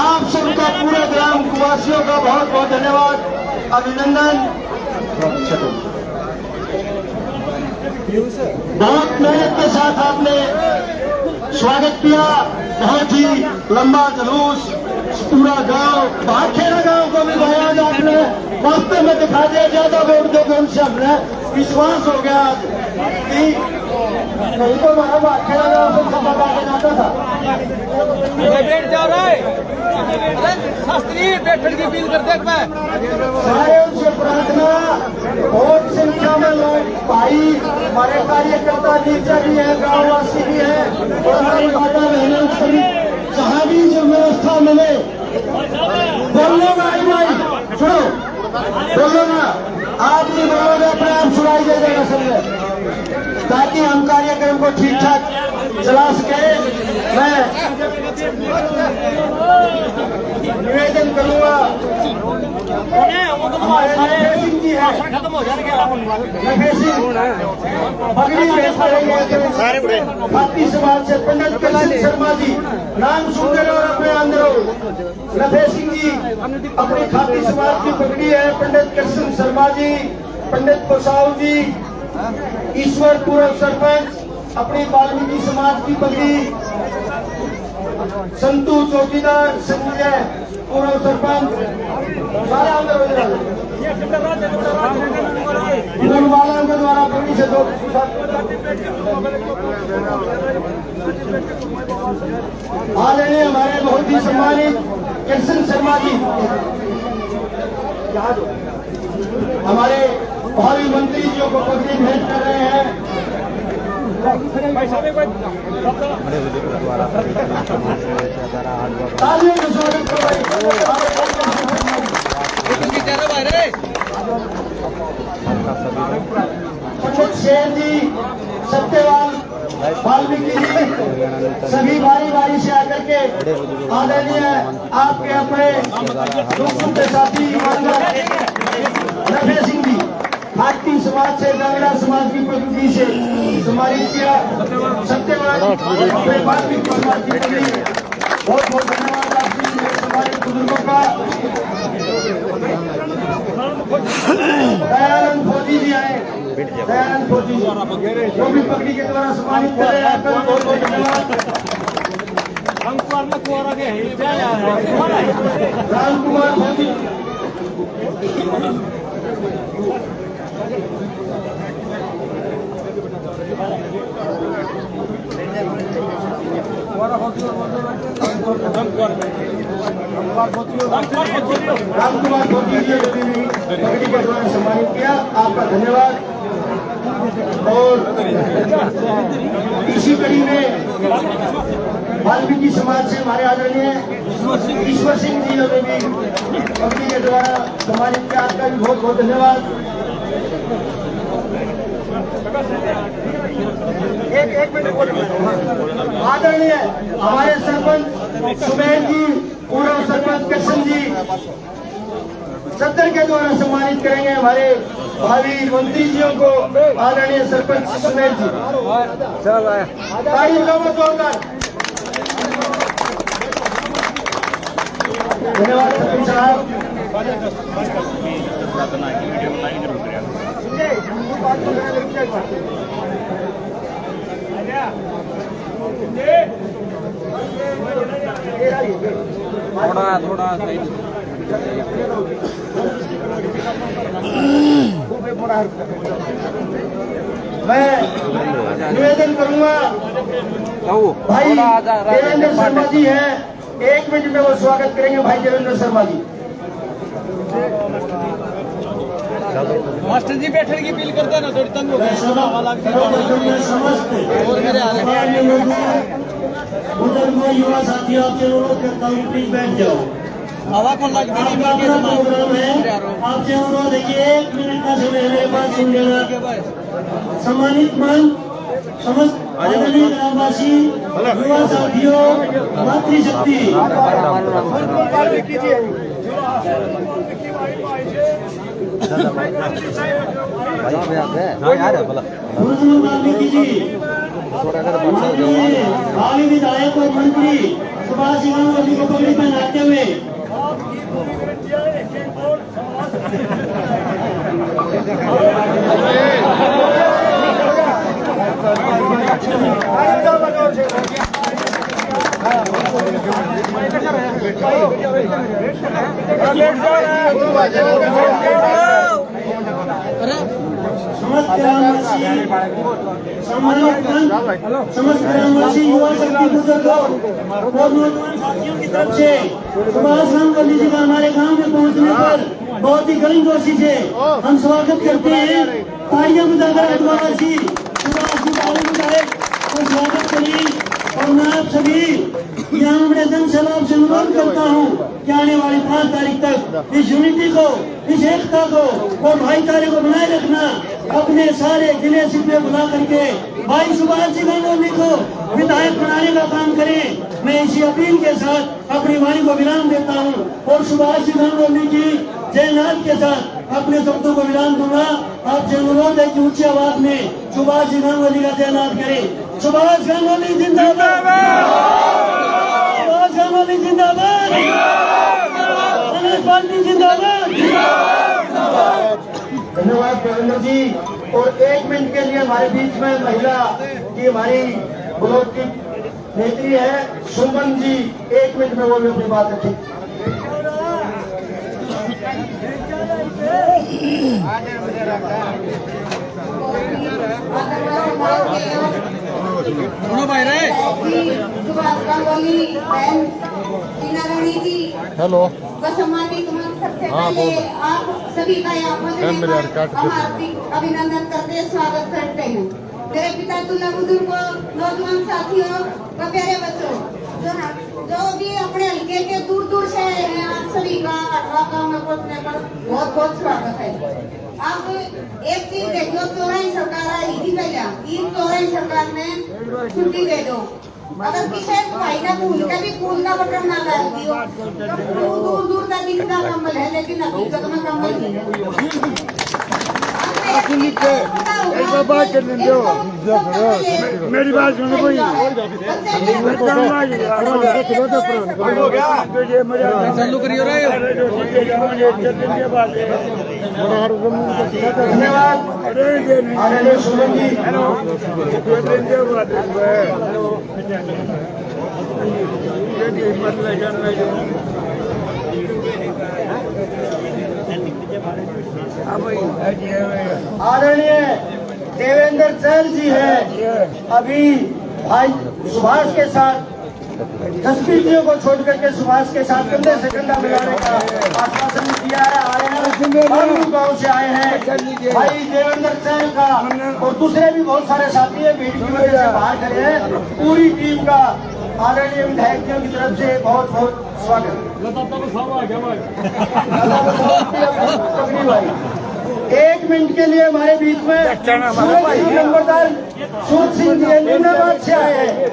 आप सबका पूरे ग्राम वासियों का बहुत बहुत धन्यवाद, अभिनंदन। बहुत मेहनत के साथ आपने स्वागत किया। बहुत ही लंबा जुलूस पूरा गांव, भाखेड़ा गांव को भी भाई आज आपने वास्तव में दिखा दिया। ज्यादा वोट देकर उनसे अपना विश्वास हो गया कि नहीं तो हमारा भाखेड़ा गांव से सभा करके जाता था। बैठ जा रहा है शास्त्री बैठक की अपील करते हैं। सारे से प्रार्थना, बहुत संख्या में लोग भाई हमारे कार्यकर्ता नीचे भी है, गांववासी भी है और हमारी माता बहनों सभी जहाँ भी जो व्यवस्था मिले बोलो भाई सुनो, बोलो ना आप भी बोलोगे अपने आप सुनाई दे देगा सबने, ताकि हम कार्यक्रम को ठीक ठाक चला सके। मैं निवेदन करूंगा हमारे नफे सिंह जी है, नफे सिंह पगड़ी में पड़ेंगे खाती समाज से पंडित कृष्ण शर्मा जी, नाम सुनकर और अपने अंदर नफे सिंह जी अपनी खाती समाज की पगड़ी है। पंडित कृष्ण शर्मा जी, पंडित बसाऊ जी, ईश्वर पूर्व सरपंच अपनी वाल्मीकि समाज की पगड़ी, संतू चौकीदार संजय पूर्व सरपंच सारे अंदर वालों के द्वारा पगड़ी से दो आदरणीय हमारे बहुत ही सम्मानित कृष्ण शर्मा जी हमारे भावी मंत्री जी को पगड़ी भेंट कर रहे हैं। तालियों से स्वागत पंडित शेर जी, सत्यवाल, वाल्मीकि जी सभी बारी बारी से आकर के आदरणीय आपके अपने दोस्तों के साथी नफे सिंह जी भारतीय समाज से डंगरा समाज की पगड़ी से सम्मानित किया। सत्यवान वाल्मीकि समाज की पगड़ी, बहुत बहुत धन्यवाद आपकी सम्मानित बुजुर्गों का। दयानंद फौजी जी आए, दयानंद फौजी जो भी पगड़ी के द्वारा सम्मानित कर रहे हैं, बहुत बहुत धन्यवाद। राम कुमार फौजी रामकुमार फौजी जी पगड़ी के द्वारा सम्मानित किया, आपका धन्यवाद। और इसी कड़ी में वाल्मीकि समाज से हमारे आदरणीय ईश्वर सिंह जी ने भी पगड़ी के द्वारा सम्मानित किया, आपका भी बहुत बहुत धन्यवाद। एक मिनट आदरणीय हमारे सरपंच सुमेर जी, पूर्व सरपंच कृष्ण जी सत्तर के द्वारा सम्मानित करेंगे हमारे भावी मंत्री जियों को। आदरणीय सरपंच सुमेर जी, तारीफ का मत जोरदार। धन्यवाद सचिन साहब। थोड़ा मैं निवेदन करूंगा भाई देवेंद्र शर्मा जी हैं, 1 मिनट में वो स्वागत करेंगे भाई देवेंद्र शर्मा जी। मास्टर जी बैठने की अपील करते हैं ना, थोड़ी तंग हो गए। बुजुर्गों युवा साथियों आपसे अनुरोध करता हूँ प्लीज बैठ जाओ। हवा कौन लग प्रोग्राम है, आपसे अनुरोध है कि 1 मिनट का समय मेरे पास सुन लेना। सम्मानित मान समस्त आदरणीय ग्रामवासी, युवा साथियों, मातृशक्ति, वाल्मीकि जी, भावी विधायक और मंत्री सुभाष गांगुली को पगड़ी पहनाते हुए समस्त ग्रामवासी, युवा शक्ति, बुजुर्गों और नौजवान साथियों की तरफ से सुभाष गांगुली जी का हमारे गांव में पहुंचने पर बहुत ही गर्मजोशी से हम स्वागत करते हैं। तालियां बजाकर आदिवासी सुभाष जी वाले विधायक को स्वागत करें। और मैं आप सभी यहाँ बड़े जन सैलाब से अनुरोध करता हूँ कि आने वाली 5 तारीख तक इस यूनिटी को, इस एकता को और भाईचारे को बनाए रखना। अपने सारे जिले सिपे बुला करके भाई सुभाष जी गांगुली को विधायक बनाने का काम करें। मैं इसी अपील के साथ अपनी वाणी को विराम देता हूँ और सुभाष जी गांगुली जी जयनाथ के साथ अपने शब्दों को विराम दूंगा। आपसे अनुरोध है कि ऊंची आवाज में सुभाष जी गांगुली का जयनाथ करें। सुभाष गांगुली जिंदाबाद, सुभाष गांगुली जिंदाबाद, कांग्रेस पार्टी जिंदाबाद। धन्यवाद देवेंद्र जी। और 1 मिनट के लिए हमारे बीच में महिला की हमारी ब्लॉक की नेत्री है सुमन जी, 1 मिनट में वो भी अपनी बात रखें। सुनो भाई रे, सुभाष गांगुली बहन टीना रानी जी, हेलो, सम्मानित सबसे पहले आप सभी का यहाँ पहुँचने पर हम हार्दिक अभिनंदन करते हैं, स्वागत करते हैं। मेरे पिता तुल्ला बुजुर्गों, नौजवान साथियों व प्यारे बच्चों, जो भी अपने हल्के के दूर दूर से आए हैं, आप सभी का 18 गाँव में पहुँचने पर बहुत बहुत स्वागत है। आप एक चीज देखो, चौराई सरकार आई थी पहले, इन चौराई सरकार ने छुट्टी दे दो। अगर किसी भाई का फूल का भी फूल का बटन ना डाल दियो तो दूर दूर तक दिखता कम्बल है, लेकिन हकीकत में कम्बल नहीं है। मेरी बात सुनो भाई, चालू करियो रे। धन्यवाद आदरणीय सुमन जी। आदरणीय देवेंद्र चैल जी हैं, अभी भाई सुभाष के साथ संस्कृतियों को छोड़ करके सुभाष के साथ कंधे से कंधा मिलाने का आश्वासन दिया है। आए हैं बालू गांव से आए हैं भाई देवेंद्र चैल का, और दूसरे भी बहुत सारे साथी है भीड़ की वजह से बाहर खड़े हैं। पूरी टीम का आदरणीय विधायकों की तरफ से बहुत बहुत स्वागत। भाई 1 मिनट के लिए हमारे बीच में सूरज सिंह नंबरदार सूरज सिंह जी निजामाबाद से आए हैं।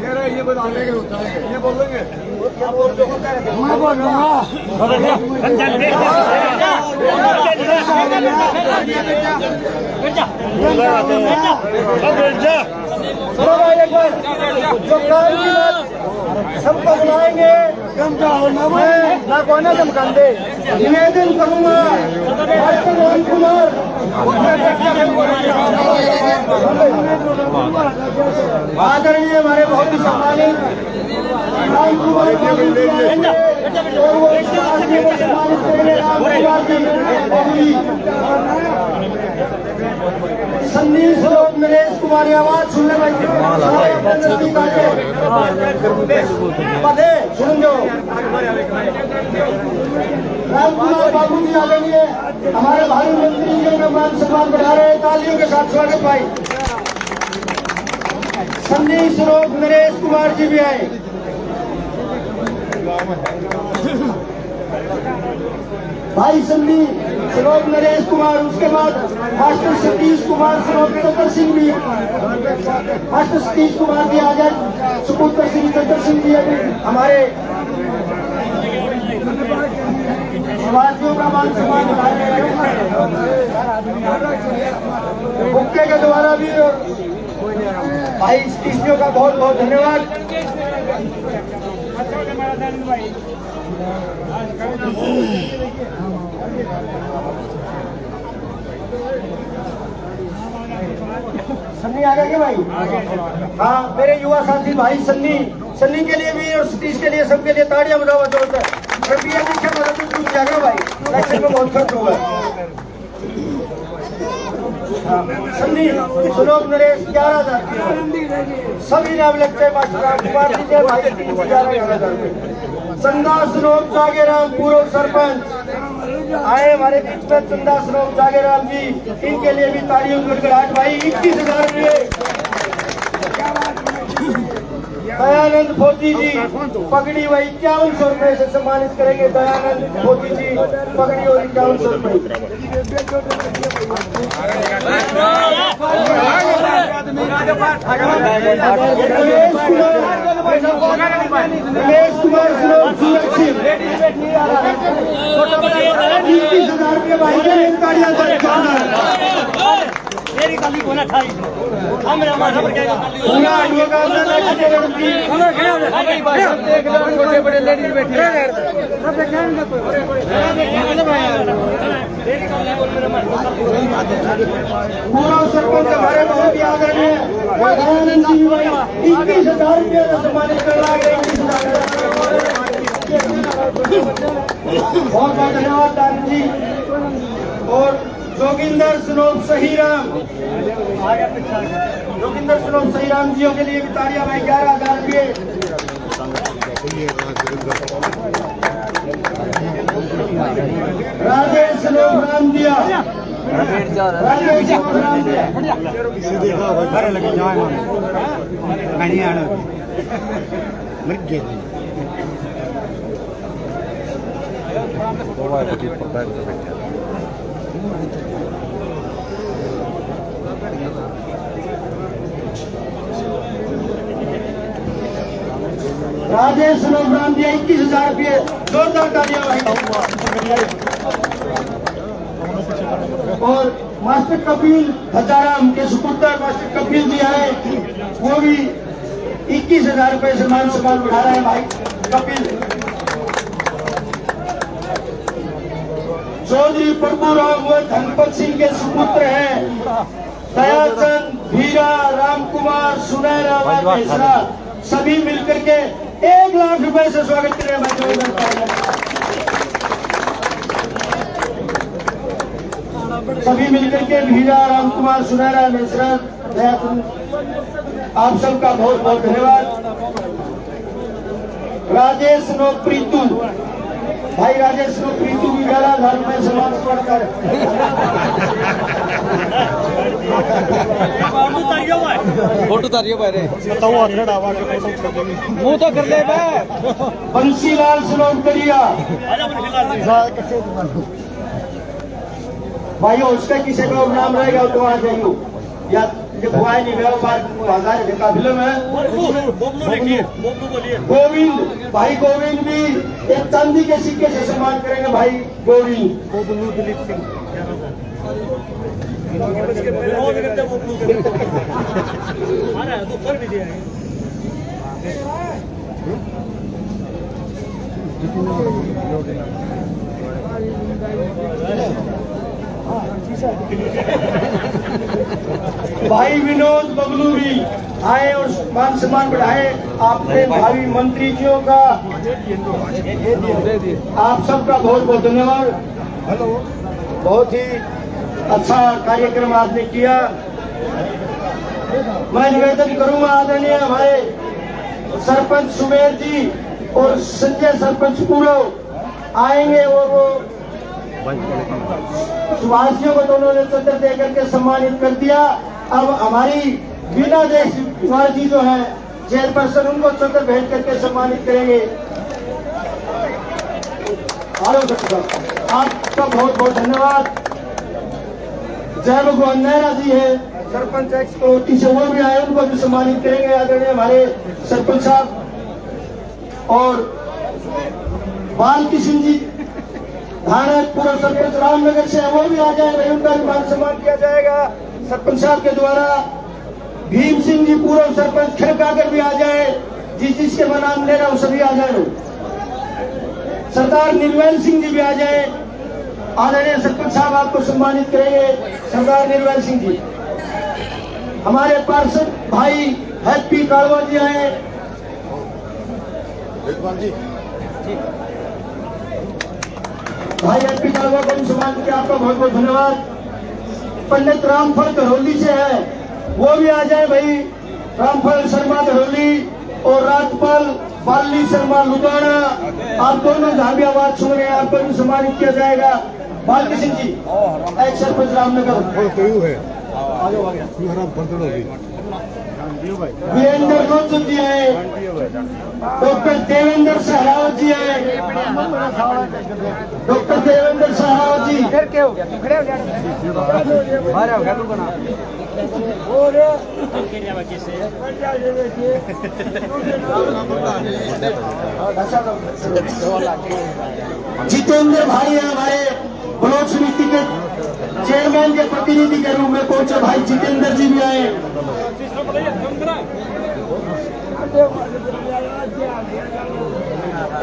ये बताने के होता है, ये बोलेंगे क्या बोल रहे हो? मैं बोल रहा हूँ सुनो भाई एक बार जो काम की बात सबको बुलाएंगे मैं ना कोना चमकांदे निवेदन करूंगा मास्टर राम कुमार आदरणीय हमारे बहुत ही सम्मानित राम कुमार और वो आदमी को सम्मानित करेंगे राम कुमार जी सन्नी श्लोक नरेश कुमार आवाज सुनने भाई पढ़े सुन लो राम कुमार बाबू जी आदरणीय हमारे भाई मंत्री जी का मान सम्मान बढ़ा रहे हैं तालियों के साथ स्वागत भाई सन्नी श्लोक नरेश कुमार जी भी आए भाई सन्नी श्लोक नरेश कुमार उसके बाद मास्टर सतीश कुमार श्लोक चंद्र सिंह भी मास्टर सतीश कुमार भी आ जाए सुपुत्र सिंह चंद्र सिंह भी हमारे निवासियों का मान सम्मान बुक्के के द्वारा भी भाई स्टीशियों का बहुत बहुत धन्यवाद सन्नी आ गया क्या भाई हाँ मेरे युवा साथी भाई सन्नी के लिए भी और सतीश के लिए सबके लिए ताड़ियां बजाओ जरूरत है रुपया पीछे मदद कुछ जाएगा भाई इलेक्शन में बहुत खर्च होगा सन्नी श्लोक नरेश 11,000 सभी नाम लगते हैं मास्टर राम कुमार जी के भाई 11,000 चंदा श्लोक जागेराम पूर्व सरपंच आए हमारे बीच में चंदा श्लोक जागेराम जी इनके लिए भी तालियों गड़गड़ाहट भाई 21,000 रुपये दयानंद फोती जी पगड़ी वही 5100 रुपये से सम्मानित करेंगे दयानंद फोती जी पगड़ी और 5100 रुपये रमेश कुमार सूरज सिंह 21,000 रुपये भाई मेरी गाली को ना खाई हमरा माथा पर क्या पूरा देख लो छोटे बड़े लेडीज बैठे हैं सब देखेंगे कोई पूरा सरपंच हमारे बहुत ही आदरणीय दयानंद जी 21,000 रुपये का सम्मानित कर रहा है 21,000 बहुत बहुत धन्यवाद दान जी और जोगिंदर स्नोप सहीराम जियों के लिए भी तालियां भाई 11,000 रुपये राजेश स्नोप राम दिया राजेश राम दिया 21,000 रुपये जोरदार तालियां भाई और मास्टर कपिल हजाराम के सुपुत्र मास्टर कपिल जी आए वो भी 21,000 रुपये से मान सम्मान बढ़ा रहे हैं भाई कपिल चौधरी प्रभुराम व धनपत सिंह के सुपुत्र हैं दयाचंद भीरा राम कुमार सुनैरा मिश्रा सभी मिलकर के 1,00,000 रुपए से स्वागत कर रहे हैं सभी मिलकर के भीरा राम कुमार सुनैरा मिश्रा आप सबका बहुत बहुत धन्यवाद राजेश नो प्रीतू भाई राजेश नो प्रीतू भी 11,000 रुपए सम्मान पढ़कर फोटो तारियो बारे मुंह तो कर ले बंसीलाल सुनौकरिया भाइयों उसका किसी का नाम रहेगा तो आ जाइयो या जब हुआ नहीं गया काफिले में गोविंद भाई गोविंद भी एक चांदी के सिक्के से सम्मान करेंगे भाई गोविंद भाई विनोद बबलू भी आए और मान सम्मान बढ़ाए। आपने भावी मंत्री जियों का आप सबका बहुत बहुत धन्यवाद। बहुत ही अच्छा कार्यक्रम आपने किया। मैं निवेदन करूंगा आदरणीय हमारे सरपंच सुमेर जी और संजय सरपंच पूर्व आएंगे और वो सुभाषियों को दोनों ने चंद्र दे करके सम्मानित कर दिया। अब हमारी बीना देश कुमार जी जो है चेयरपर्सन, उनको चंद्र भेंट करके सम्मानित करेंगे। आपका बहुत बहुत धन्यवाद। जय भगवान नेहरा जी है सरपंच एक्स कमेटी से, वो भी आए, उनको भी सम्मानित करेंगे आदरणीय हमारे सरपंच साहब। और बाल किशन जी धानक पूर्व सरपंच रामनगर से, वो भी आ जाए, उनका भी मान सम्मान किया जाएगा सरपंच साहब के द्वारा। भीम सिंह जी पूर्व सरपंच खड़काकर भी आ जाए, जिसके मैं नाम ले रहा हूं सभी आ जाए। सरदार निर्मल सिंह जी भी आ जाए, आदरणीय सरपंच साहब आपको सम्मानित करेंगे सरदार निर्मल सिंह जी। हमारे पार्षद भाई हैप्पी कालवा जी आए। भाई हैप्पी कालवा को भी सम्मानित किया, आपका बहुत बहुत धन्यवाद। पंडित रामफल धरोली से है, वो भी आ जाए भाई। रामफल शर्मा धरोली और राजपाल बाली शर्मा लुधियाना, आप दोनों जहां भी आवाज सुन रहे हैं आपको भी सम्मानित किया जाएगा। बाल सिंह जी एक्स सरपंच रामनगर। वीरेंद्र रोचन जी है, डॉक्टर देवेंद्र सहरावत जी है, डॉक्टर देवेंद्र सहरावत जी। फिर क्या हो गया, तू खड़े हो गया तू बना जितेंद्र भाई है हमारे ब्लॉक समिति के चेयरमैन के प्रतिनिधि के रूप में पहुंचे भाई जितेंद्र जी भी आए।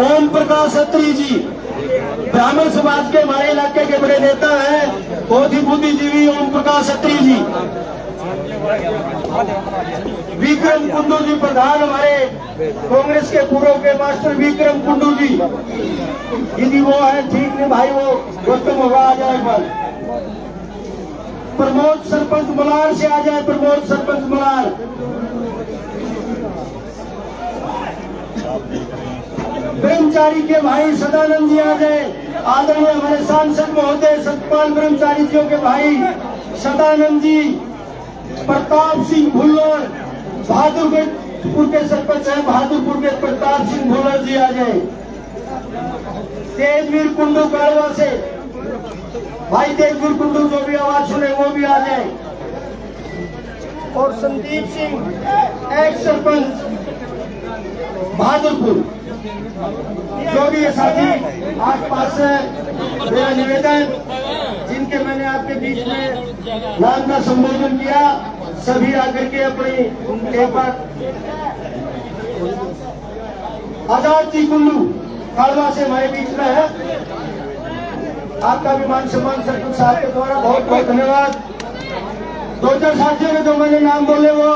ओम प्रकाश अत्री जी ब्राह्मण समाज के हमारे इलाके के बड़े नेता हैं, बहुत ही बुद्धिजीवी ओम प्रकाश अत्री जी। विक्रम कुंडू जी प्रधान हमारे कांग्रेस के पूर्व के मास्टर विक्रम कुंडू जी, यदि वो है ठीक नहीं भाई, वो गौतम होगा आ जाए पर। प्रमोद सरपंच मलार से आ जाए, प्रमोद सरपंच मलार। ब्रह्मचारी के भाई सदानंद जी आ जाए, आदरणीय हमारे सांसद महोदय सतपाल ब्रह्मचारी जी के भाई सदानंद जी। प्रताप सिंह भुल्लर बहादुरपुर के सरपंच है, बहादुरपुर के प्रताप सिंह भुल्लर जी आ जाए। तेजवीर कुंडू कालवा से भाई तेजवीर कुंडू जो भी आवाज सुने वो भी आ जाए। और संदीप सिंह एक्स सरपंच बहादुरपुर, जो भी साथी आसपास से, मेरा निवेदन जिनके मैंने आपके बीच में नाम का संबोधन किया, सभी आकर के अपनी एक बार। आजाद जी कुल्लू कालवा से हमारे बीच में है, आपका भी मान सम्मान सरपंच साहब के द्वारा बहुत बहुत धन्यवाद। 2-4 साथियों में जो मैंने नाम बोले वो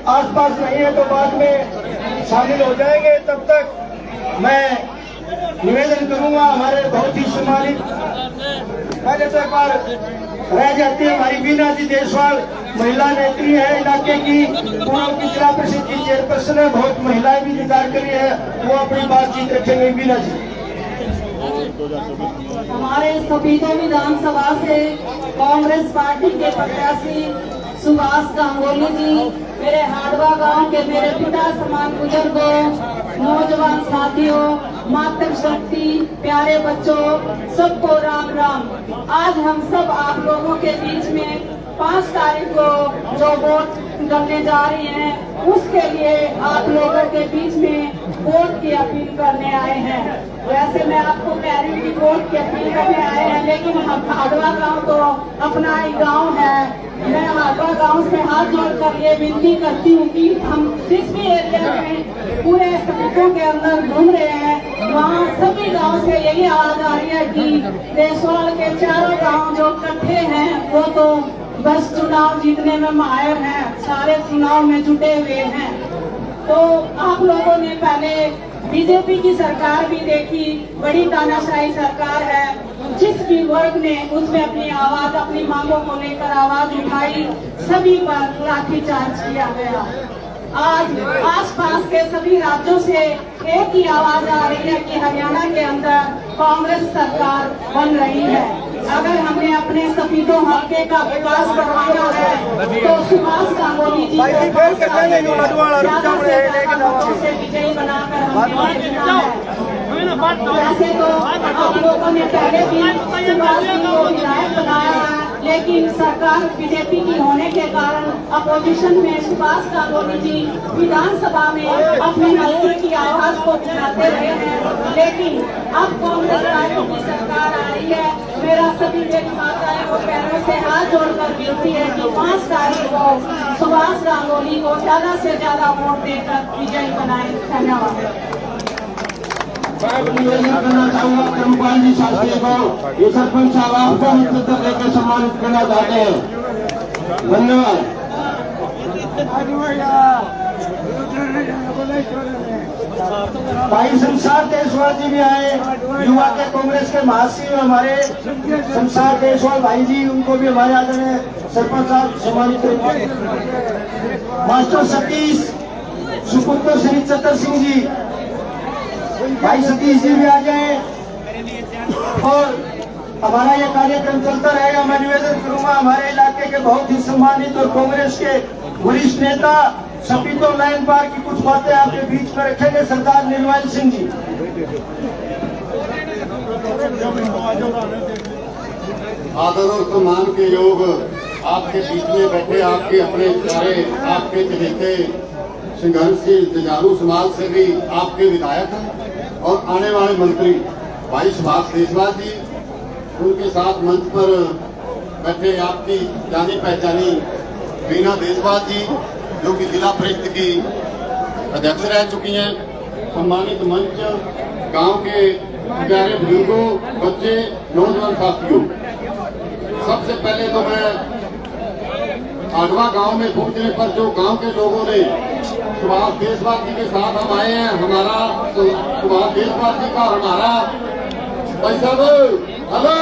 आसपास नहीं है तो बाद में शामिल हो जाएंगे। तब तक मैं निवेदन करूंगा हमारे बहुत ही सम्मानित, पहले तो एक बार रह जाती है हमारी बीना जी देशवाल, महिला नेत्री है इलाके की, पूर्व की जिला परिषद की चेयरपर्सन है, बहुत महिलाएं भी इंतजार कर रही है, वो अपनी बातचीत रखेंगे। बीना जी हमारे सपीता विधानसभा से कांग्रेस पार्टी के प्रत्याशी सुभाष गांगुली जी, मेरे हाडवा गांव के मेरे पिता समान बुजुर्गों, नौजवान साथियों, मातृशक्ति, प्यारे बच्चों, सबको राम राम। आज हम सब आप लोगों के बीच में 5 तारीख को जो वोट करने जा रही हैं, उसके लिए आप लोगों के बीच में वोट की अपील करने आए हैं। वैसे मैं आपको कह रही हूँ कि वोट की अपील करने आए हैं, लेकिन हम हाडवा गांव तो अपना ही गांव है, मैं हाटवा गांव से हाथ जोड़कर ये विनती करती हूँ कि हम जिस भी एरिया में पूरे सड़कों के अंदर घूम रहे हैं, वहाँ सभी गांव से यही आवाज आ रही है कि देशवाल के चारों गांव जो इकट्ठे हैं वो तो बस चुनाव जीतने में माहिर हैं, सारे चुनाव में जुटे हुए हैं। तो आप लोगों ने पहले बीजेपी की सरकार भी देखी, बड़ी तानाशाही सरकार है। जिस भी वर्ग ने उसमें अपनी आवाज, अपनी मांगों को लेकर आवाज उठाई, सभी पर लाठीचार्ज किया गया। आज आसपास के सभी राज्यों से एक ही आवाज आ रही है कि हरियाणा के अंदर कांग्रेस सरकार बन रही है। अगर हमने अपने सफीदों हल्के का विकास करवाना है तो सुभाष गांगुली जी को ज्यादा से ज्यादा वोटों से विजयी बनाकर हमें जीतना है। वैसे तो आप लोगों ने पहले भी सुभाष जी को विधायक बनाया है, लेकिन सरकार बीजेपी की होने के कारण अपोजिशन में सुभाष गांगुली जी विधानसभा में अपने हल्के की आवाज को उठाते रहे हैं। लेकिन अब कांग्रेस पार्टी की सरकार आ रही है। मेरा सभी मेरी माताएं और बहनों से हाथ जोड़कर विनती है कि 5 तारीख को सुभाष गांगुली को ज्यादा से ज्यादा वोट देकर विजयी बनाए। धन्यवाद। निवेदन करना चाहूंगा धर्मपाल जी शास्त्री को, ये सरपंच साहब आपको मित्रता देकर सम्मानित करना चाहते हैं। धन्यवाद। भाई शमशाद देशवाल जी भी आए, युवा के कांग्रेस के महासचिव हमारे शमशाद देशवाल भाई जी, उनको भी हमारे आदरणीय सरपंच साहब सम्मानित करेंगे। मास्टर सतीश, सुपुत्र श्री चतर सिंह जी, भाई सतीश जी भी आ जाए। और हमारा ये कार्यक्रम चलता रहेगा। मैं निवेदन करूंगा हमारे इलाके के बहुत ही सम्मानित और कांग्रेस के वरिष्ठ नेता सपीतो लाइन पार की कुछ बातें आपके बीच में रखेंगे सरदार नीलवाल सिंह जी। आदर और सम्मान के योग आपके बीच में बैठे आपके अपने प्यारे, आपके चहेते, संघर्षशील जुझारू समाज से भी आपके विधायक हैं और आने वाले मंत्री भाई सुभाष देशवाल जी, उनके साथ मंच पर बैठे आपकी जानी पहचानी वीना देशवाल जी, जो कि जिला परिषद की अध्यक्ष रह चुकी हैं। सम्मानित मंच, गांव के प्यारे बुजुर्गों, बच्चे, नौजवान साथियों, सबसे पहले तो मैं आडवा गांव में पहुंचने पर जो गांव के लोगों ने सुभाष देशवाल जी के साथ हम आए हैं, हमारा सुभाष देशवाल जी का हमारा भाई साहब, हेलो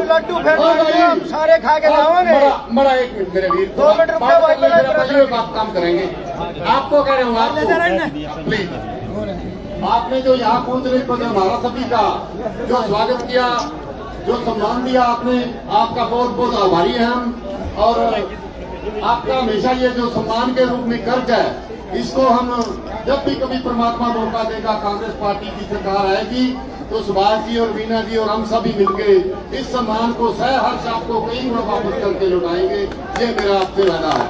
लड्डू सारे खा के जाओगे। बड़ा 1 मिनट मेरे वीर, 2 मिनट बात काम करेंगे। आपको कह रहे हूँ, आपको प्लीज, आपने जो यहाँ पहुंचने पर हमारा सभी का जो स्वागत किया, जो सम्मान दिया आपने, आपका बहुत बहुत आभारी हैं हम। और आपका हमेशा ये जो सम्मान के रूप में कर्ज है, इसको हम जब भी कभी परमात्मा मौका देगा, कांग्रेस पार्टी की सरकार आएगी तो सुभाष जी और वीना जी और हम सभी मिलके इस सम्मान को सहर्ष आपको कई गुना वापस करके लौटाएंगे। ये मेरा आपसे वादा है।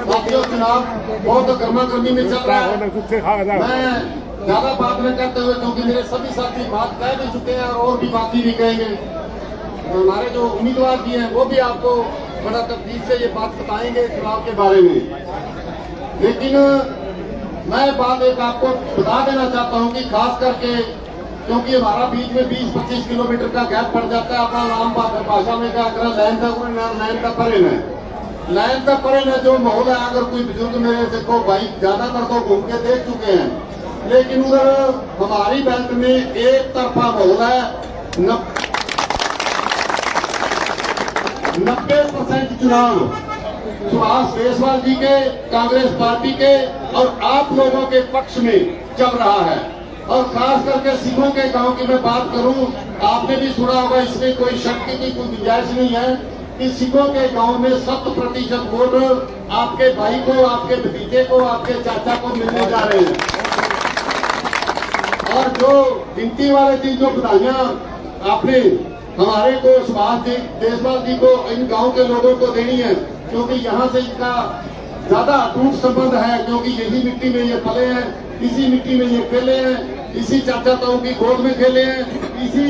साथियों, चुनाव बहुत गर्मा गर्मी में चल रहा है। मैं ज्यादा बात न करते हुए, क्योंकि मेरे सभी साथी बात कह भी चुके हैं और भी बाकी भी कहेंगे, तो हमारे जो उम्मीदवार भी हैं वो भी आपको बड़ा तफसील से ये बात बताएंगे चुनाव के बारे में। लेकिन मैं बात एक आपको बता देना चाहता हूं कि खास करके क्योंकि हमारा बीच में 20-25 किलोमीटर का गैप पड़ जाता है, अपना नाम भाषा में क्या कर लाइन का परे न जो माहौल है। अगर कोई बुजुर्ग मेरे देखो भाई ज्यादातर तो घूम के देख चुके हैं, लेकिन उधर हमारी बेल्ट में एक तरफा माहौल है। 90% चुनाव सुभाष देशवाल जी के, कांग्रेस पार्टी के और आप लोगों के पक्ष में चल रहा है। और खास करके सिखों के गांव की मैं बात करूं, आपने भी सुना होगा, इसमें कोई शक की कोई गुंजाइश नहीं है कि सिखों के गांव में 100% वोट आपके भाई को, आपके भतीजे को, आपके चाचा को मिलने जा रहे हैं। और जो गिनती वाले दिन जो बधाइयां आपने हमारे को सुभाष देशवाल जी को, इन गांव के लोगों को देनी है, क्योंकि यहाँ से इनका ज्यादा अटूट संबंध है, क्योंकि यही मिट्टी में ये पले हैं, इसी मिट्टी में ये खेले हैं, इसी चाचा ताऊ की गोद में खेले हैं, इसी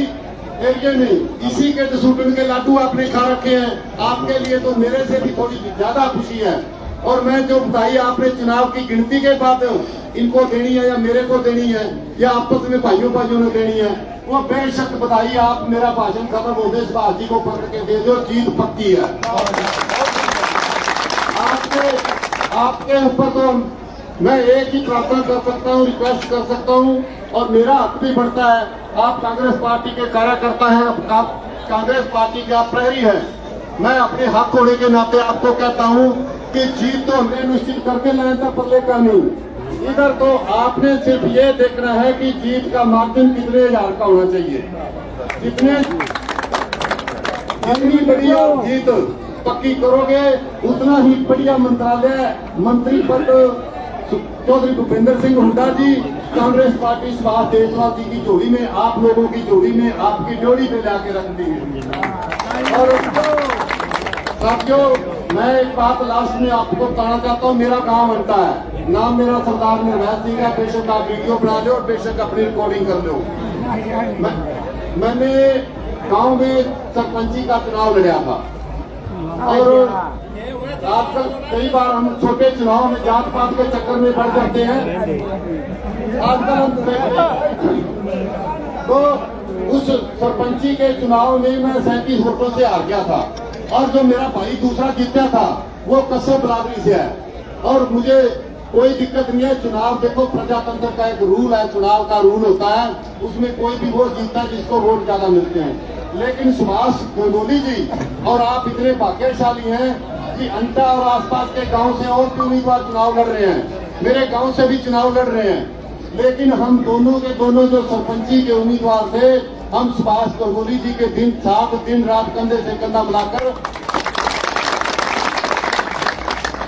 एरिया में इसी के दसूटन के लाडू आपने खा रखे हैं। आपके लिए तो मेरे से भी थोड़ी ज्यादा खुशी है। और मैं जो बधाई आपने चुनाव की गिनती के बाद इनको देनी है या मेरे को देनी है या आपस में भाइयों ने देनी है, वो बेशक बधाई आप मेरा भाषण खत्म होते सुभाष जी को पकड़ के दे दो, जीत पक्की है। आपके ऊपर तो मैं एक ही प्रार्थना कर सकता हूँ, रिक्वेस्ट कर सकता हूँ, और मेरा हक भी बढ़ता है। आप कांग्रेस पार्टी के कार्यकर्ता हैं, आप कांग्रेस पार्टी के आप प्रहरी हैं। मैं अपने हक होने के नाते आपको कहता हूँ कि जीत तो हमने निश्चित करके लाया था, पल्ले का नहीं। इधर तो आपने सिर्फ ये देखना है कि जीत का मार्जिन कितने हजार का होना चाहिए। जितनी बड़ी आप जीत पक्की करोगे उतना ही बढ़िया मंत्रालय मंत्री पद चौधरी भूपेंद्र सिंह हुड्डा जी कांग्रेस पार्टी सुभाष देशवाल जी की जोड़ी में, आप लोगों की जोड़ी में, आपकी जोड़ी पे लाके रख दी है। और साथियों, मैं एक बात लास्ट में आपको बताना चाहता हूँ। मेरा गांव बनता है, नाम मेरा सरदार निर्भय सिंह है। बेशक आप वीडियो बना लो और बेशक अपनी रिकॉर्डिंग कर लो। मैंने गांव में सरपंची का चुनाव लड़ा था, और आजकल कई बार हम छोटे चुनाव में जात पात के चक्कर में बढ़ जाते हैं। आजकल हम तो उस सरपंची के चुनाव में मैं 37 वोटों से हार गया था, और जो मेरा भाई दूसरा जीता था वो कस्बे बराबरी से है। और मुझे कोई दिक्कत नहीं है। चुनाव देखो, प्रजातंत्र का एक रूल है, चुनाव का रूल होता है, उसमें कोई भी वो जीतता है जिसको वोट ज्यादा मिलते हैं। लेकिन सुभाष गंगोली जी और आप इतने भाग्यशाली हैं कि अंटा और आसपास के गांव से और भी उम्मीदवार चुनाव लड़ रहे हैं, मेरे गांव से भी चुनाव लड़ रहे हैं। लेकिन हम दोनों के दोनों जो सरपंची के उम्मीदवार थे, हम सुभाष गंगोली जी के दिन रात कंधे से कंधा मिलाकर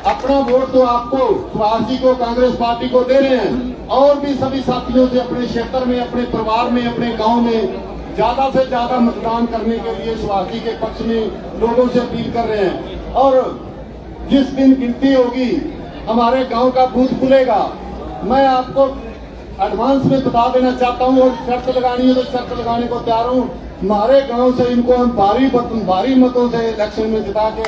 अपना वोट तो आपको, सुभाष जी को, कांग्रेस पार्टी को दे रहे हैं। और भी सभी साथियों से अपने क्षेत्र में, अपने परिवार में, अपने गांव में ज्यादा से ज्यादा मतदान करने के लिए सुभाष जी के पक्ष में लोगों से अपील कर रहे हैं। और जिस दिन गिनती होगी, हमारे गांव का बूथ खुलेगा, मैं आपको एडवांस में बता देना चाहता हूं, और शर्त लगानी है तो शर्त लगाने को तैयार हूं। हमारे गांव से इनको हम भारी मतों से इलेक्शन में जिता के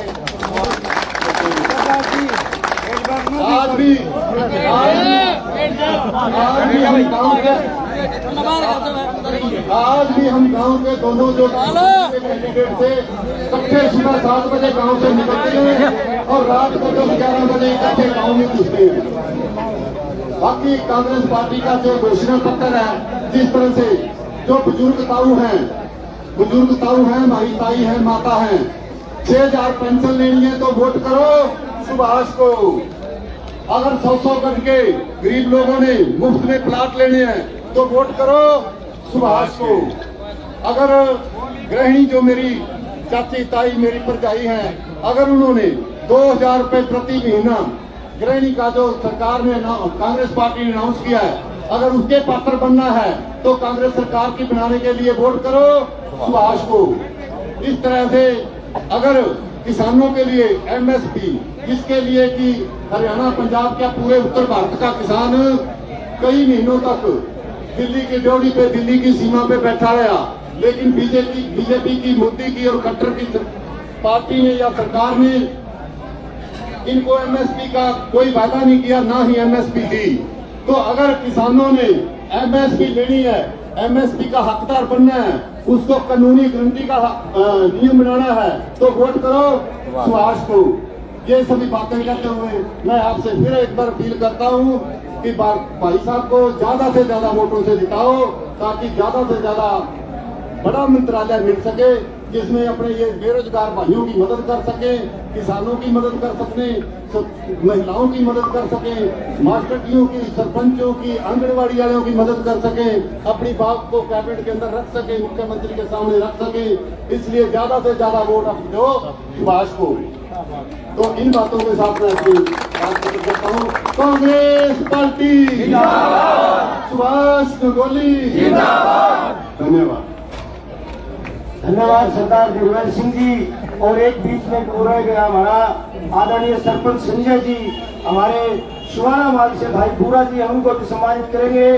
आज भी हम गांव के दोनों जो कैंडिडेट थे, इकट्ठे सुबह 7 बजे गांव से निकलते हैं और रात को 10-11 बजे इकट्ठे गांव में घुसते हैं। बाकी कांग्रेस पार्टी का जो घोषणा पत्र है, जिस तरह से जो बुजुर्ग ताऊ हैं, हमारी ताई है, माता है, 6,000 पेंशन लेनी है तो वोट करो सुभाष को। अगर 100 गज के गरीब लोगों ने मुफ्त में प्लाट लेने हैं तो वोट करो सुभाष को। अगर गृहिणी जो मेरी चाची ताई मेरी भरजाई हैं, अगर उन्होंने 2,000 रुपए प्रति महीना गृहिणी का जो सरकार ने कांग्रेस पार्टी ने अनाउंस किया है, अगर उसके पात्र बनना है तो कांग्रेस सरकार की बनाने के लिए वोट करो सुभाष को। इस तरह से अगर किसानों के लिए MSP, जिसके लिए कि हरियाणा, पंजाब क्या पूरे उत्तर भारत का किसान कई महीनों तक दिल्ली की ड्योढ़ी पे, दिल्ली की सीमा पे बैठा रहा, लेकिन बीजेपी की, मोदी की और खट्टर की पार्टी ने या सरकार ने इनको MSP का कोई वादा नहीं किया, ना ही MSP दी। तो अगर किसानों ने MSP लेनी है, MSP का हकदार बनना है, उसको कानूनी गारंटी का नियम बनाना है तो वोट करो सुभाष को। ये सभी बातें कहते हुए मैं आपसे फिर एक बार अपील करता हूँ कि भाई साहब को ज्यादा से ज्यादा वोटों से जिताओ, ताकि ज्यादा से ज्यादा बड़ा मंत्रालय मिल सके, जिसमें अपने ये बेरोजगार भाइयों की मदद कर सके, किसानों की मदद कर सके, महिलाओं की मदद कर सके, मास्टरों की, सरपंचों की, आंगनबाड़ी वालों की मदद कर सके, अपनी बात को कैबिनेट के अंदर रख सके, मुख्यमंत्री के सामने रख सके। इसलिए ज्यादा से ज्यादा वोट आप दो सुभाष को। तो इन बातों के साथ मैं अपनी बात करता हूँ। कांग्रेस पार्टी सुभाष गंगोली धन्यवाद। धन्यवाद सरदार निर्भय सिंह जी। और एक बीच में रह गया हमारा आदरणीय सरपंच संजय जी, हमारे सुवाना माल से भाई पूरा जी, हम उनको भी सम्मानित करेंगे।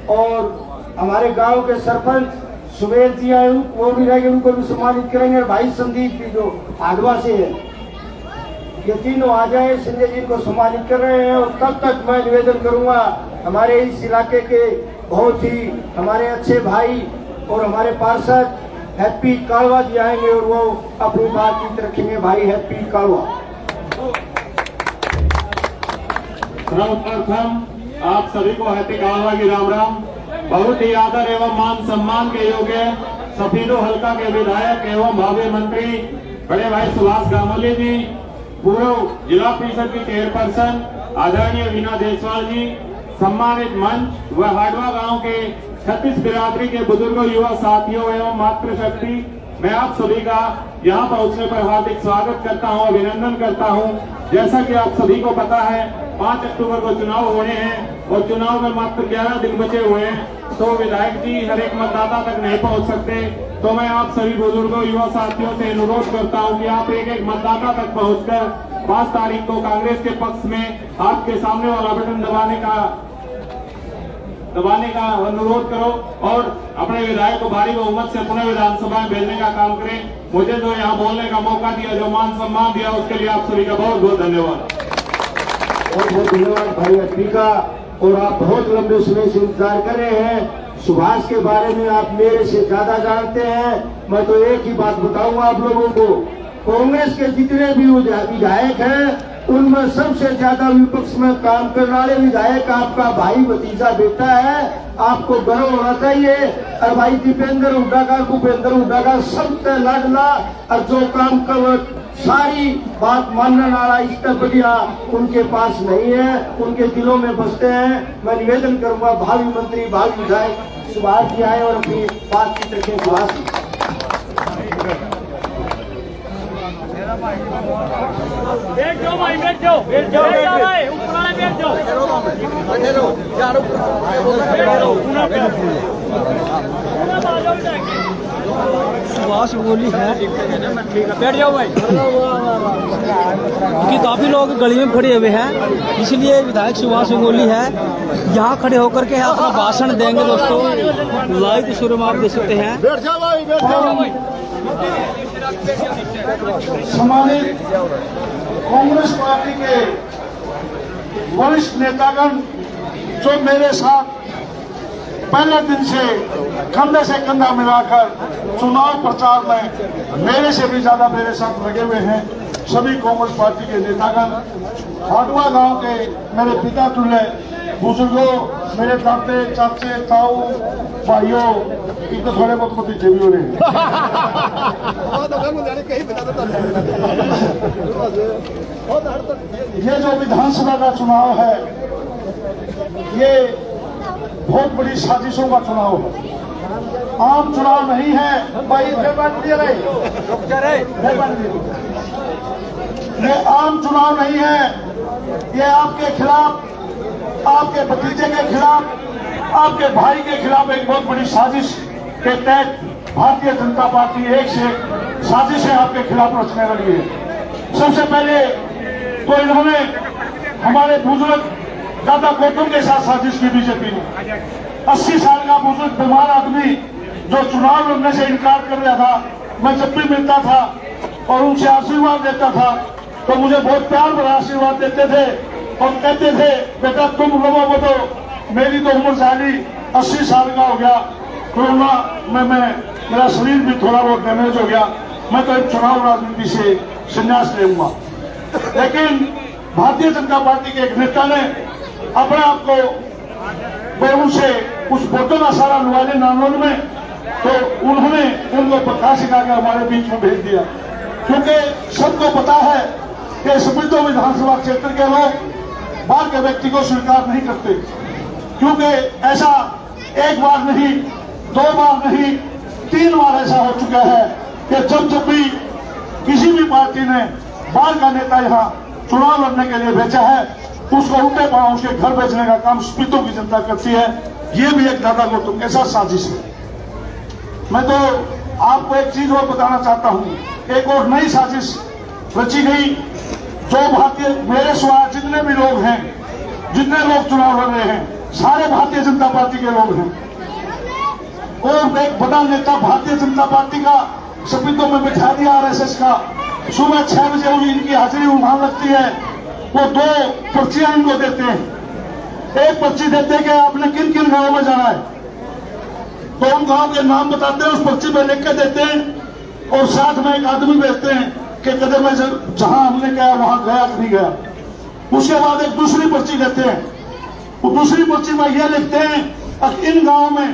और हमारे गांव के सरपंच सुमेर जी आए वो भी रहेंगे, उनको भी सम्मानित करेंगे। भाई संदीप जी जो आडवा से है, ये तीनों आ जाए। संजय जी को सम्मानित कर रहे हैं। और तब तक मैं निवेदन करूंगा, हमारे इस इलाके के बहुत ही हमारे अच्छे भाई और हमारे पार्षद हैप्पी कालवा जी आएंगे और वो अपनी बातचीत रखेंगे। भाई हैप्पी कालवा। सर्वप्रथम आप सभी को हैप्पी कालवा की राम राम। बहुत ही आदर एवं मान सम्मान के योग्य सफीदो हल्का के विधायक एवं भावी मंत्री बड़े भाई सुभाष गामोली जी, पूर्व जिला परिषद की चेयरपर्सन आदरणीय वीना देसवाल जी, सम्मानित मंच व हाडवा गांव के 36 बिरादरी के बुजुर्गों, युवा साथियों एवं मातृशक्ति, मैं आप सभी का यहाँ पहुँचने पर हार्दिक स्वागत करता हूँ, अभिनंदन करता हूँ। जैसा कि आप सभी को पता है 5 अक्टूबर को चुनाव होने हैं और चुनाव में मात्र 11 दिन बचे हुए हैं, तो विधायक जी हर एक मतदाता तक नहीं पहुंच सकते। तो मैं आप सभी बुजुर्गों, युवा साथियों से अनुरोध करता हूं कि आप एक एक मतदाता तक पहुंचकर 5 तारीख को कांग्रेस के पक्ष में आपके सामने वाला बटन दबाने का अनुरोध करो और अपने विधायक को भारी बहुमत से पुनः विधानसभा में भेजने का काम करें। मुझे जो यहाँ बोलने का मौका दिया, जो मान सम्मान दिया, उसके लिए आप सभी का बहुत बहुत धन्यवाद। बहुत बहुत धन्यवाद भाई हैप्पी का। और आप बहुत लंबे समय से इंतजार कर रहे हैं। सुभाष के बारे में आप मेरे से ज्यादा जानते हैं। मैं तो एक ही बात बताऊंगा आप लोगों को, कांग्रेस के जितने भी विधायक हैं उनमें सबसे ज्यादा विपक्ष में काम करने वाले विधायक आपका भाई भतीजा बेटा है। आपको गर्व होना चाहिए। और भाई दीपेंद्र हुड्डा का, भूपेंद्र हुड्डा का सबसे लाडला और जो काम कर सारी बात मानने वाला इतना बढ़िया उनके पास नहीं है, उनके दिलों में बसते हैं। मैं निवेदन करूंगा भावी मंत्री, भावी विधायक सुभाष जी आए और अपनी बातचीत रखें। सुभाष जी बैठ जाओ भाई, बैठ जाओ, बैठ जाओ, बैठ जाओ भाई, ऊपर वाले बैठ जाओ, बैठे रहो यार, सुभाष गोली है, बैठ जाओ भाई। क्योंकि काफी लोग गली में खड़े हुए हैं, इसलिए विधायक सुभाष गोली है यहाँ खड़े होकर के अपना भाषण देंगे। दोस्तों लाइव शुरू में आप देख सकते हैं। बैठ जाओ भाई, बैठ जाओ भाई। सम्मानित कांग्रेस पार्टी के वरिष्ठ नेतागण जो मेरे साथ पहले दिन से कंधे से कंधा मिलाकर चुनाव प्रचार में मेरे से भी ज्यादा मेरे साथ लगे हुए हैं, सभी कांग्रेस पार्टी के नेतागण, हाडवा गांव के मेरे पिता तुल्य बुजुर्गों, मेरे दाते, चाचे, ताऊ, भाइयों, एक तो थोड़े बहुत भतीजे भी हो रहे हैं। ये जो विधानसभा का चुनाव है, ये बहुत बड़ी साजिशों का चुनाव है, आम चुनाव नहीं है। भाई ये आम चुनाव नहीं है, ये आपके खिलाफ, आपके भतीजे के खिलाफ, आपके भाई के खिलाफ एक बहुत बड़ी साजिश के तहत भारतीय जनता पार्टी एक से एक साजिशें आपके खिलाफ रचने वाली है। सबसे पहले तो इन्होंने हमारे बुजुर्ग दादा गौतम के साथ साजिश की बीजेपी ने। 80 साल का बुजुर्ग बीमार आदमी जो चुनाव लड़ने से इनकार कर रहा था, मैं जब भी मिलता था और उनसे आशीर्वाद देता था तो मुझे बहुत प्यार भरा आशीर्वाद देते थे और कहते थे, बेटा तुम लोगों को तो मेरी तो उम्र साली 80 साल का हो गया, कोरोना में मेरा शरीर भी थोड़ा बहुत डैमेज हो गया, मैं तो एक चुनाव राजनीति से संन्यास लेऊंगा। लेकिन भारतीय जनता पार्टी के एक नेता ने अपने आप को उनसे उस वोटों का सारा लुआने नानोन में, तो उन्होंने उनको पता सिखा के हमारे बीच में भेज दिया। क्योंकि सबको पता है कि समृद्धो विधानसभा क्षेत्र के लोग बाहर के व्यक्ति को स्वीकार नहीं करते, क्योंकि ऐसा एक बार नहीं, 2 बार नहीं, 3 बार ऐसा हो चुका है कि जब भी किसी भी पार्टी ने बाहर का नेता यहाँ चुनाव लड़ने के लिए भेजा है, उसको उल्टे पांव उसके घर बेचने का काम स्पीतों की जनता करती है। ये भी एक दादा गौतम के साथ साजिश है। मैं तो आपको एक चीज और बताना चाहता हूँ, एक और नई साजिश रची गई जो भारतीय, मेरे सिवाय जितने भी लोग हैं, जितने लोग चुनाव लड़ रहे हैं, सारे भारतीय जनता पार्टी के लोग हैं। और एक बड़ा नेता भारतीय जनता पार्टी का सपीतों में बिठा दिया RSS का। सुबह 6 बजे इनकी हाजिरी वहां लगती है। वो 2 पर्चियां इनको देते हैं। एक पर्ची देते हैं कि आपने किन किन गांवों में जाना है, तो उन गांव के नाम बताते हैं, उस पर्ची में लिख के देते हैं और साथ में एक आदमी भेजते हैं कि कदम में जहां हमने कहा वहां गया कि नहीं गया। उसके बाद एक दूसरी पर्ची देते हैं। वो दूसरी पर्ची में यह लिखते हैं कि इन गांवों में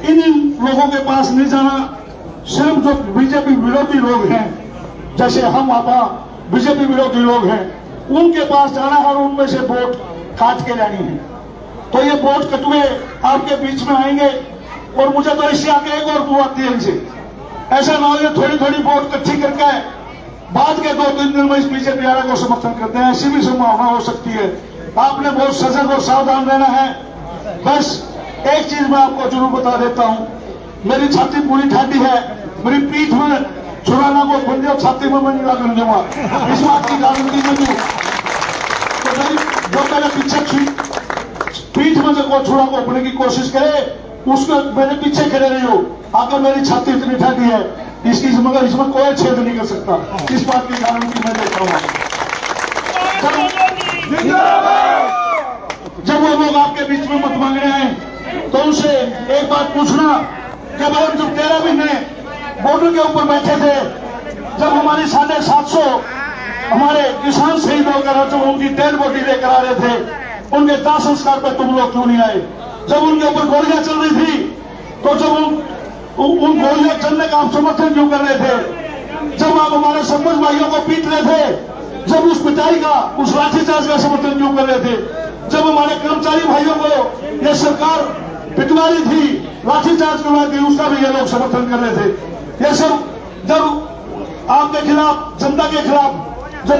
इन लोगों के पास नहीं जाना, सिर्फ जो बीजेपी विरोधी लोग हैं, जैसे हम आपा बीजेपी विरोधी लोग हैं, उनके पास जाना है और उनमें से वोट काट के लानी है। तो ये वोट कटुए आपके बीच में आएंगे और मुझे तो इससे आगे एक और दुआ थी इनसे, ऐसा ना हो ये थोड़ी थोड़ी वोट इकट्ठी करके बाद के 2-3 दिन में इस बीजेपी वाले को समर्थन करते हैं, ऐसी भी संभावना हो सकती है। आपने बहुत सजग और सावधान रहना है। बस एक चीज मैं आपको जरूर बता देता हूं, मेरी छाती पूरी ठाडी है, मेरी पीठ में छुराना को बंदे और छाती में मैं नहीं लगने दूंगा, इस बात की गारंटी मैं दूं। तो मेरी जो मेरे पीछे पीठ में जो छुरा को अपने की कोशिश करे, उसको मेरे पीछे खड़े रही हो, आकर मेरी छाती इतनी ठाडी है इसकी, मगर इसमें कोई छेद नहीं कर सकता, इस बात की गारंटी मैं देता हूँ। जब वो लोग आपके बीच में मत मांगने आए तो उनसे एक बात पूछना कि भाई जब 13 महीने बॉर्डर के ऊपर बैठे थे, जब हमारी 750 हमारे किसान शहीद होकर जब उनकी डेड बॉडी लेकर आ रहे थे, उनके दाह संस्कार पर तुम लोग क्यों नहीं आए? जब उनके ऊपर गोलियां चल रही थी तो जब उन गोलियां चलने का आप समर्थन क्यों कर रहे थे? जब आप हमारे सरपंच भाइयों को पीट रहे थे, जब उस पिटाई का, उस लाठीचार्ज का समर्थन क्यों कर रहे थे? जब हमारे कर्मचारी भाइयों को ये सरकार पिटवा रही थी, लाठीचार्ज करवा थी, उसका भी ये लोग समर्थन कर रहे थे। ये सब जब आपके खिलाफ, जनता के खिलाफ, जब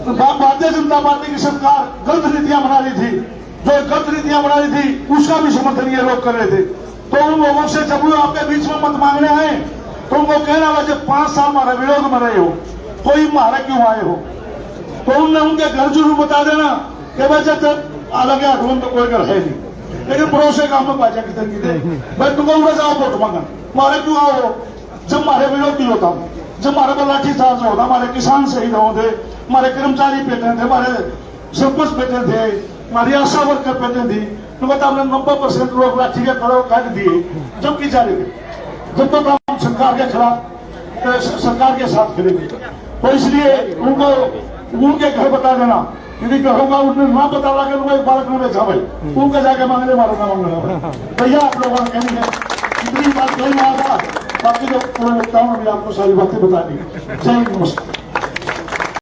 भारतीय जनता पार्टी की सरकार गलत नीतियां बना रही थी, जो गलत नीतियां बना रही थी, उसका भी समर्थन ये लोग कर रहे थे। तो उन लोगों से जब वो आपके बीच में मत मांगने आए तो उनको कहना हुआ जब 5 साल हमारे विरोध में रहे हो, कोई मारे क्यों आए हो? तो उनने उनके घर जरूर बता देना कि भाई जब अलग है ढूंढ तो कोई घर है नहीं, लेकिन पड़ोसे काम में बाजा कितने की थे भाई तुमको उड़े जाओ वोट मांगा, मारे क्यों आओ? जब हमारे विरोधी होता, जब हमारे पर लाठीचार्ज होता, हमारे किसान शहीद होते, हमारे कर्मचारी पेटे थे, हमारे सरपंच पेटे थे, हमारी आशा वर्कर पेटे थी, तो बता हमने 90% लोग लाठी के कड़ो काट दिए, जब की जा रही थी, जब तक हम सरकार के खिलाफ, सरकार के साथ खड़ेंगे। तो इसलिए उनको उनके घर बता देना, यदि कहूंगा उन्हें ना बता लगे तो बालक में बेचा भाई, उनके जाके मांगने मारो ना मांगना भैया। आप लोगों ने कहेंगे इतनी बात कही था, बाकी जो पूरे वक्ताओं ने भी आपको सारी बातें बता दी। जय हिंद, नमस्कार।